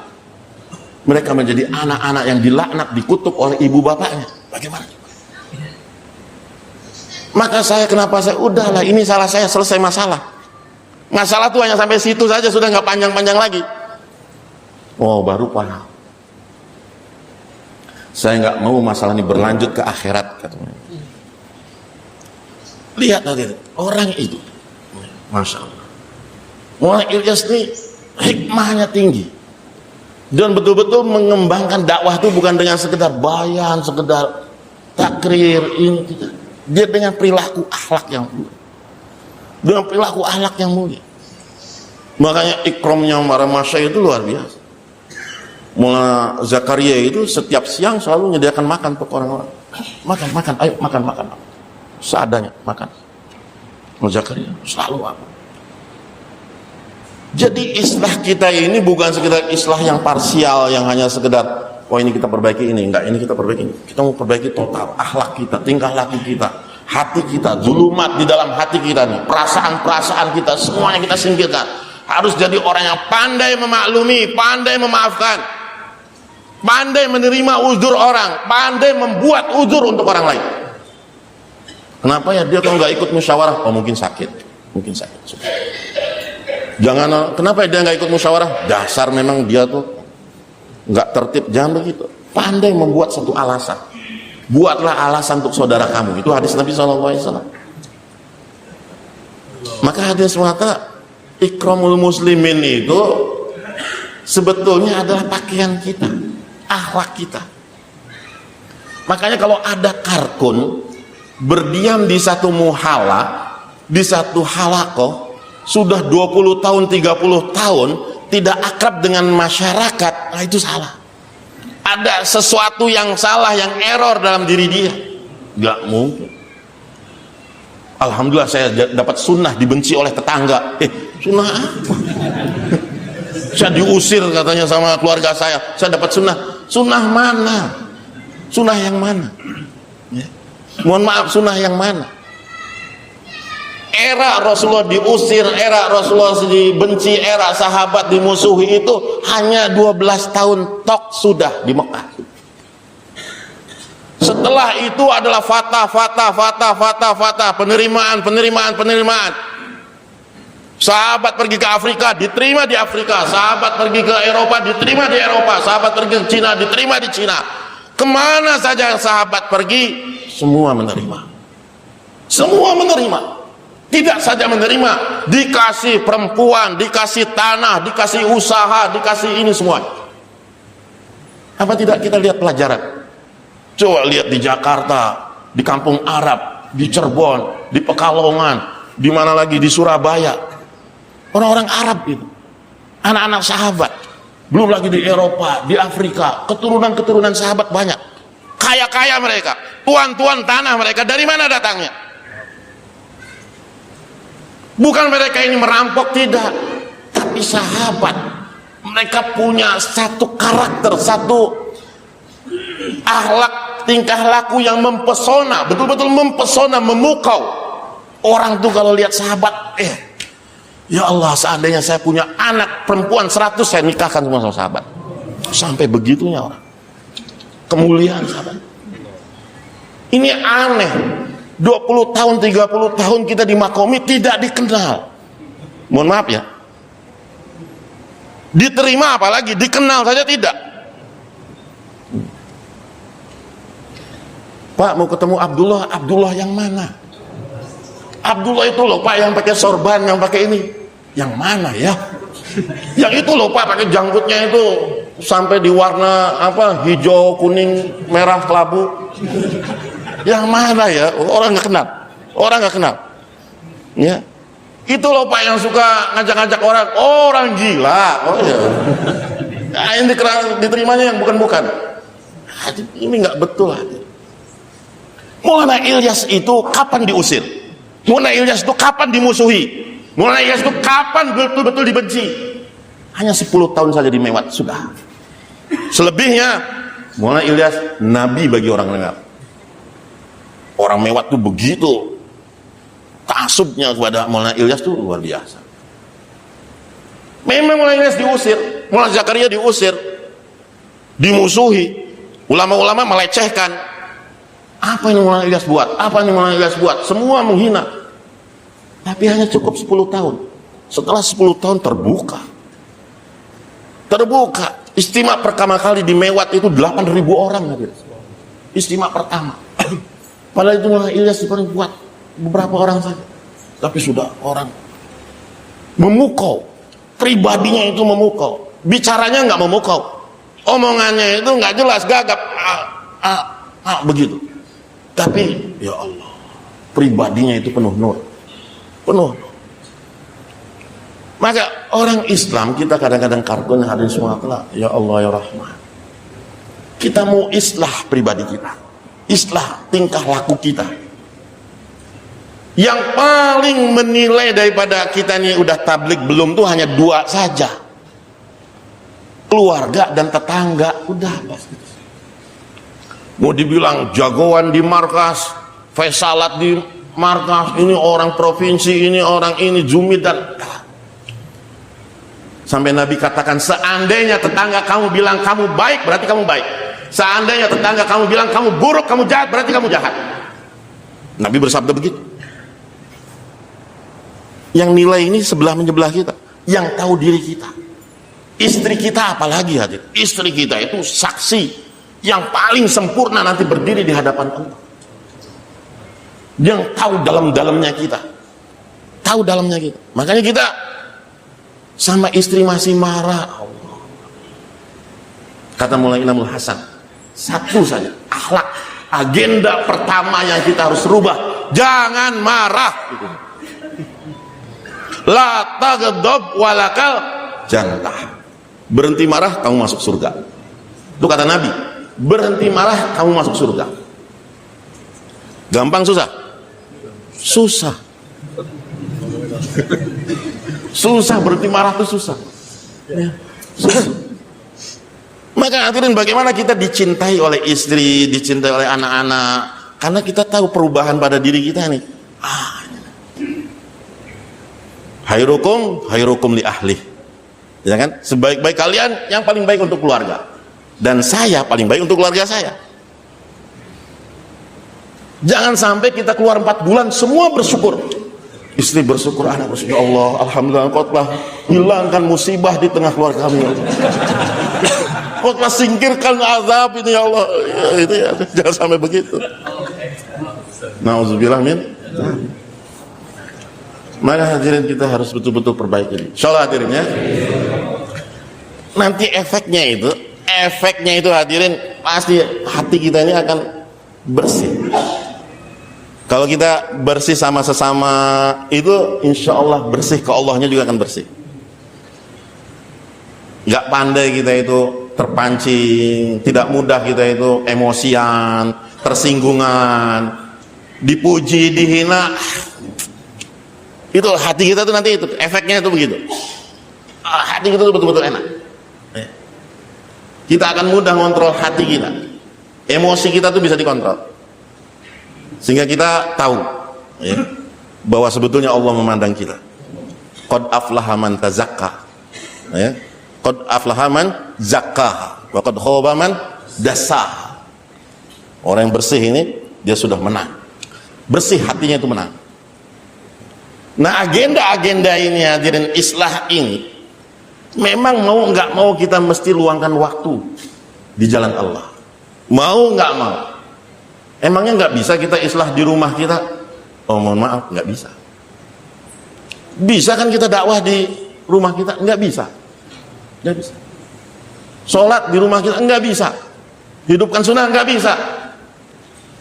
mereka menjadi anak-anak yang dilaknat, dikutuk oleh ibu bapaknya. Bagaimana? Maka kenapa saya udahlah, ini salah saya, selesai masalah tuh hanya sampai situ saja, sudah nggak panjang-panjang lagi. Oh, baru paham. Saya nggak mau masalah ini berlanjut ke akhirat, katanya. Lihat tadi orang itu, masya Allah. Maulana Ilyas ini hikmahnya tinggi dan betul-betul mengembangkan dakwah itu bukan dengan sekedar bayan, sekedar takrir ini tidak. Dia dengan perilaku akhlak yang mulia. Makanya ikromnya para masyayikh itu luar biasa. Maulana Zakaria itu setiap siang selalu menyediakan makan untuk orang-orang. Makan, ayo makan. Seadanya makan. Maulana Zakaria selalu apa? Jadi islah kita ini bukan sekedar islah yang parsial, yang hanya sekedar oh ini kita perbaiki ini, enggak, ini kita perbaiki ini. Kita mau perbaiki total akhlak kita, tingkah laku kita, hati kita, zulumat di dalam hati kita nih, perasaan-perasaan kita semuanya kita singkirkan. Harus jadi orang yang pandai memaklumi, pandai memaafkan, pandai menerima uzur orang, pandai membuat uzur untuk orang lain. Kenapa ya dia kalau nggak ikut musyawarah? Oh mungkin sakit. Jangan, kenapa dia nggak ikut musyawarah? Dasar memang dia tuh nggak tertib. Jangan begitu. Pandai membuat satu alasan. Buatlah alasan untuk saudara kamu. Itu hadis Nabi SAW. Maka hadis mengatakan ikramul muslimin itu sebetulnya adalah pakaian kita, akhlak kita. Makanya kalau ada karkun berdiam di satu muhala, di satu halakoh sudah 20 tahun 30 tahun tidak akrab dengan masyarakat, nah itu salah. Ada sesuatu yang salah, yang error dalam diri dia. Gak mungkin. Alhamdulillah saya dapat sunnah dibenci oleh tetangga. Sunnah apa? Saya diusir katanya sama keluarga saya dapat sunnah. Sunnah mana? Sunnah yang mana? Ya. Mohon maaf, sunnah yang mana? Era Rasulullah diusir, era Rasulullah dibenci, era sahabat dimusuhi itu hanya 12 tahun tok sudah di Mekah. Setelah itu adalah fatah, penerimaan. Sahabat pergi ke Afrika, diterima di Afrika. Sahabat pergi ke Eropa, diterima di Eropa. Sahabat pergi ke Cina, diterima di Cina. Kemana saja sahabat pergi, semua menerima. Tidak saja menerima, dikasih perempuan, dikasih tanah, dikasih usaha, dikasih ini semua. Apa tidak kita lihat pelajaran? Coba lihat di Jakarta, di Kampung Arab, di Cirebon, di Pekalongan, di mana lagi, di Surabaya. Orang-orang Arab itu, anak-anak sahabat. Belum lagi di Eropa, di Afrika, keturunan-keturunan sahabat banyak. Kaya-kaya mereka, tuan-tuan tanah mereka, dari mana datangnya? Bukan mereka ini merampok, tidak. Tapi sahabat, mereka punya satu karakter, satu akhlak, tingkah laku yang mempesona, betul-betul mempesona, memukau. Orang tuh kalau lihat sahabat, ya Allah, seandainya saya punya anak perempuan 100, saya nikahkan semua sama sahabat. Sampai begitunya orang. Kemuliaan sahabat. Ini aneh. 20 tahun, 30 tahun kita di Makomi tidak dikenal. Mohon maaf ya. Diterima apalagi, dikenal saja tidak. Pak, mau ketemu Abdullah. Abdullah yang mana? Abdullah itu loh Pak, yang pakai sorban, yang pakai ini. Yang mana ya? Yang itu loh Pak, pakai janggutnya itu sampai di warna apa, hijau, kuning, merah, kelabu. Yang mana ya? Orang nggak kenal. Orang nggak kenal. Ya, itu loh Pak yang suka ngajak-ngajak orang gila. Oh ya. Nah, yang diterimanya yang bukan-bukan. Ini nggak betul. Maulana Ilyas itu kapan diusir? Maulana Ilyas itu kapan dimusuhi? Maulana Ilyas itu kapan betul-betul dibenci? Hanya 10 tahun saja di Mewat, sudah. Selebihnya Maulana Ilyas nabi bagi orang dengar. Orang Mewat itu begitu ta'assubnya kepada Maulana Ilyas itu luar biasa. Memang Maulana Ilyas diusir, Maulana Zakaria diusir, dimusuhi, ulama-ulama melecehkan. Apa yang Maulana Ilyas buat? Apa yang Maulana Ilyas buat? Semua menghina. Tapi hanya cukup 10 tahun. Setelah 10 tahun terbuka. Istimewa pertama kali di Mewat itu 8.000 orang. Istimewa pertama. Padahal itu Maulana Ilyas paling buat beberapa orang saja. Tapi sudah orang memukau. Pribadinya itu memukau. Bicaranya nggak memukau. Omongannya itu nggak jelas, gagap. Begitu. Tapi ya Allah, pribadinya itu penuh nur. Penuh. Maka orang Islam kita kadang-kadang karbon hadirin semua, ya Allah ya Rahman. Kita mau islah pribadi kita. Islah tingkah laku kita. Yang paling menilai daripada kita ini udah tablik belum tuh hanya 2 saja. Keluarga dan tetangga, udah pasti. Mau dibilang jagoan di markas, Faisalat di markas, ini orang provinsi, ini orang ini Jumid dan sampai Nabi katakan, seandainya tetangga kamu bilang kamu baik, berarti kamu baik. Seandainya tetangga kamu bilang kamu buruk, kamu jahat, berarti kamu jahat. Nabi bersabda begitu. Yang nilai ini sebelah menyebelah kita, yang tahu diri kita. Istri kita apalagi hadir. Istri kita itu saksi yang paling sempurna nanti berdiri di hadapan Allah. Yang tahu dalam-dalamnya kita. Tahu dalamnya kita. Makanya kita sama istri masih marah. Allah. Kata Maulana Inamul Hasan, satu saja akhlak, agenda pertama yang kita harus rubah, jangan marah. La taghdab walakal jannah. Berhenti marah, kamu masuk surga. Itu kata Nabi. Berhenti marah, kamu masuk surga. Gampang susah? Susah. Susah, berhenti marah itu susah. Susah. Maka hadirin, bagaimana kita dicintai oleh istri, dicintai oleh anak-anak, karena kita tahu perubahan pada diri kita nih. Khairukum li ahli. Ya kan? Sebaik-baik kalian yang paling baik untuk keluarga. Dan saya paling baik untuk keluarga saya. Jangan sampai kita keluar 4 bulan semua bersyukur. Istri bersyukur, anak bersyukur, ya Allah, alhamdulillah engkau telah hilangkan musibah di tengah keluarga kami. Engkau telah singkirkan azab ini ya Allah. Ya, itu ya, jangan sampai begitu. Nauzubillah min. Maka hadirin kita harus betul-betul perbaiki. Insyaallah hadirin ya. Nanti efeknya itu hadirin pasti hati kita ini akan bersih. Kalau kita bersih sama sesama itu, insya Allah bersih ke Allahnya juga akan bersih. Gak pandai kita itu terpancing, tidak mudah kita itu emosian, tersinggungan, dipuji, dihina. Itu hati kita tuh nanti itu efeknya itu begitu. Hati kita tuh betul-betul enak. Kita akan mudah ngontrol hati kita. Emosi kita tuh bisa dikontrol. Sehingga kita tahu ya, bahwa sebetulnya Allah memandang kita. Qad aflaha man tazakka. Ya. Qad aflaha man zakkaha wa qad khaba man dassaha. Orang yang bersih ini dia sudah menang. Bersih hatinya itu menang. Nah, agenda-agenda ini hadirin islah ini memang mau nggak mau kita mesti luangkan waktu di jalan Allah. Mau nggak mau. Emangnya nggak bisa kita islah di rumah kita? Oh mohon maaf, nggak bisa. Bisa kan kita dakwah di rumah kita? Nggak bisa. Nggak bisa. Sholat di rumah kita? Nggak bisa. Hidupkan sunnah? Nggak bisa.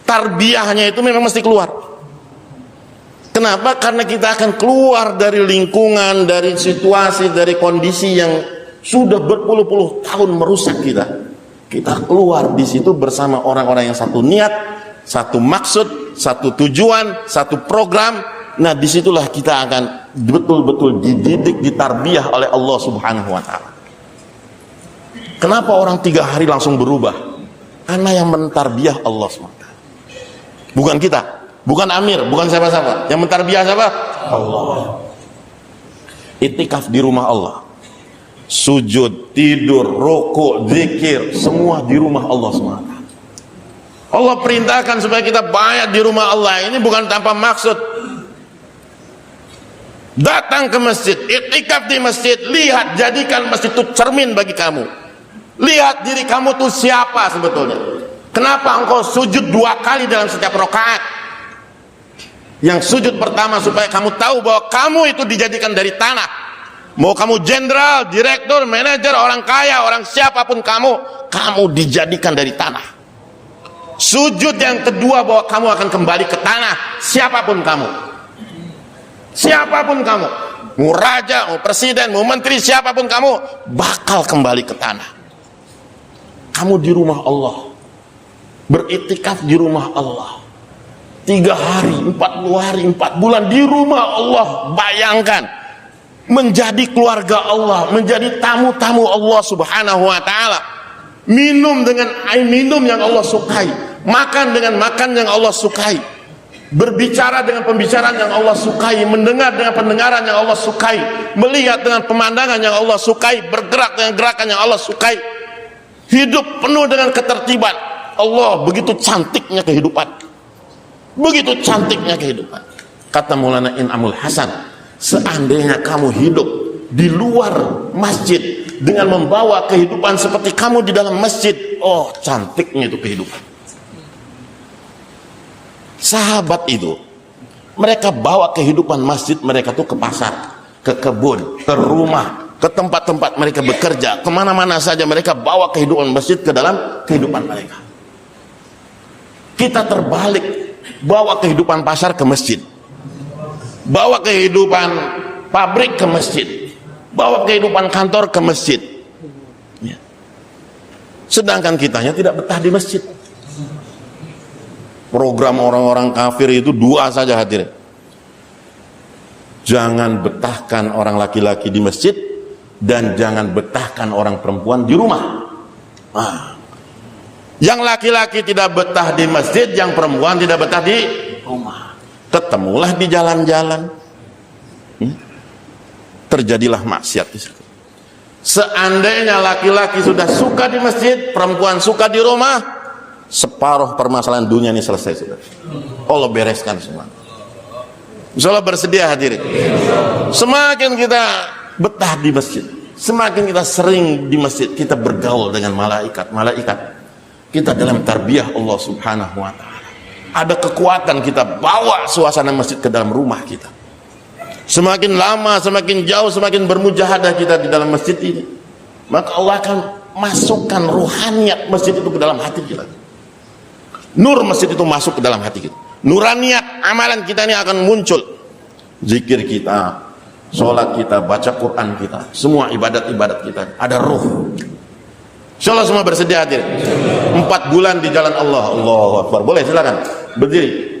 Tarbiyahnya itu memang mesti keluar. Kenapa? Karena kita akan keluar dari lingkungan, dari situasi, dari kondisi yang sudah berpuluh-puluh tahun merusak kita. Kita keluar di situ bersama orang-orang yang satu niat, satu maksud, satu tujuan, satu program. Nah, disitulah kita akan betul-betul dididik, ditarbiyah oleh Allah Subhanahu wa Ta'ala. Kenapa orang 3 hari langsung berubah? Karena yang mentarbiyah Allah SWT. Bukan kita, bukan Amir, bukan siapa-siapa. Yang mentarbiyah siapa? Allah. Iktikaf di rumah Allah. Sujud, tidur, rukuk, zikir, semua di rumah Allah SWT. Allah perintahkan supaya kita banyak di rumah Allah ini bukan tanpa maksud. Datang ke masjid, iktikaf di masjid, lihat, jadikan masjid itu cermin bagi kamu. Lihat diri kamu tuh siapa sebetulnya. Kenapa engkau sujud 2 kali dalam setiap rakaat? Yang sujud pertama supaya kamu tahu bahwa kamu itu dijadikan dari tanah. Mau kamu jenderal, direktur, manajer, orang kaya, orang siapapun kamu dijadikan dari tanah. Sujud yang kedua bahwa kamu akan kembali ke tanah, siapapun kamu. Siapapun kamu, mau raja, mau presiden, mau menteri, siapapun kamu bakal kembali ke tanah. Kamu di rumah Allah, beriktikaf di rumah Allah 3 hari, 40 hari, 4 bulan di rumah Allah. Bayangkan menjadi keluarga Allah, menjadi tamu-tamu Allah Subhanahu wa Ta'ala. Minum dengan air minum yang Allah sukai, makan dengan makan yang Allah sukai, berbicara dengan pembicaraan yang Allah sukai, mendengar dengan pendengaran yang Allah sukai, melihat dengan pemandangan yang Allah sukai, bergerak dengan gerakan yang Allah sukai, hidup penuh dengan ketertiban. Allah, begitu cantiknya kehidupan, begitu cantiknya kehidupan. Kata Maulana In'amul Hasan, seandainya kamu hidup di luar masjid dengan membawa kehidupan seperti kamu di dalam masjid, oh cantiknya itu kehidupan. Sahabat itu, mereka bawa kehidupan masjid mereka tuh ke pasar, ke kebun, ke rumah, ke tempat-tempat mereka bekerja, kemana-mana saja mereka bawa kehidupan masjid ke dalam kehidupan mereka. Kita terbalik, bawa kehidupan pasar ke masjid, bawa kehidupan pabrik ke masjid, bawa kehidupan kantor ke masjid. Sedangkan kitanya tidak betah di masjid. Program orang-orang kafir itu 2 saja hadirin. Jangan betahkan orang laki-laki di masjid, dan jangan betahkan orang perempuan di rumah. Yang laki-laki tidak betah di masjid, yang perempuan tidak betah di rumah. Ketemulah di jalan-jalan. Terjadilah maksiat di situ. Seandainya laki-laki sudah suka di masjid, perempuan suka di rumah, separuh permasalahan dunia ini selesai sudah. Allah bereskan semua. Insyaallah bersedia hadirin. Semakin kita betah di masjid, semakin kita sering di masjid, kita bergaul dengan malaikat. Kita dalam tarbiyah Allah Subhanahu wa Ta'ala. Ada kekuatan kita bawa suasana masjid ke dalam rumah kita. semakin lama, semakin jauh, semakin bermujahadah kita di dalam masjid ini, maka Allah akan masukkan ruhaniyat masjid itu ke dalam hati kita. Nur masjid itu masuk ke dalam hati kita. Nuraniyat amalan kita ini akan muncul. Zikir kita, sholat kita, baca Quran kita, semua ibadat-ibadat kita ada ruh. Insyaallah semua bersedia hadir 4 bulan di jalan Allah. Allahu Akbar. Boleh silakan berdiri.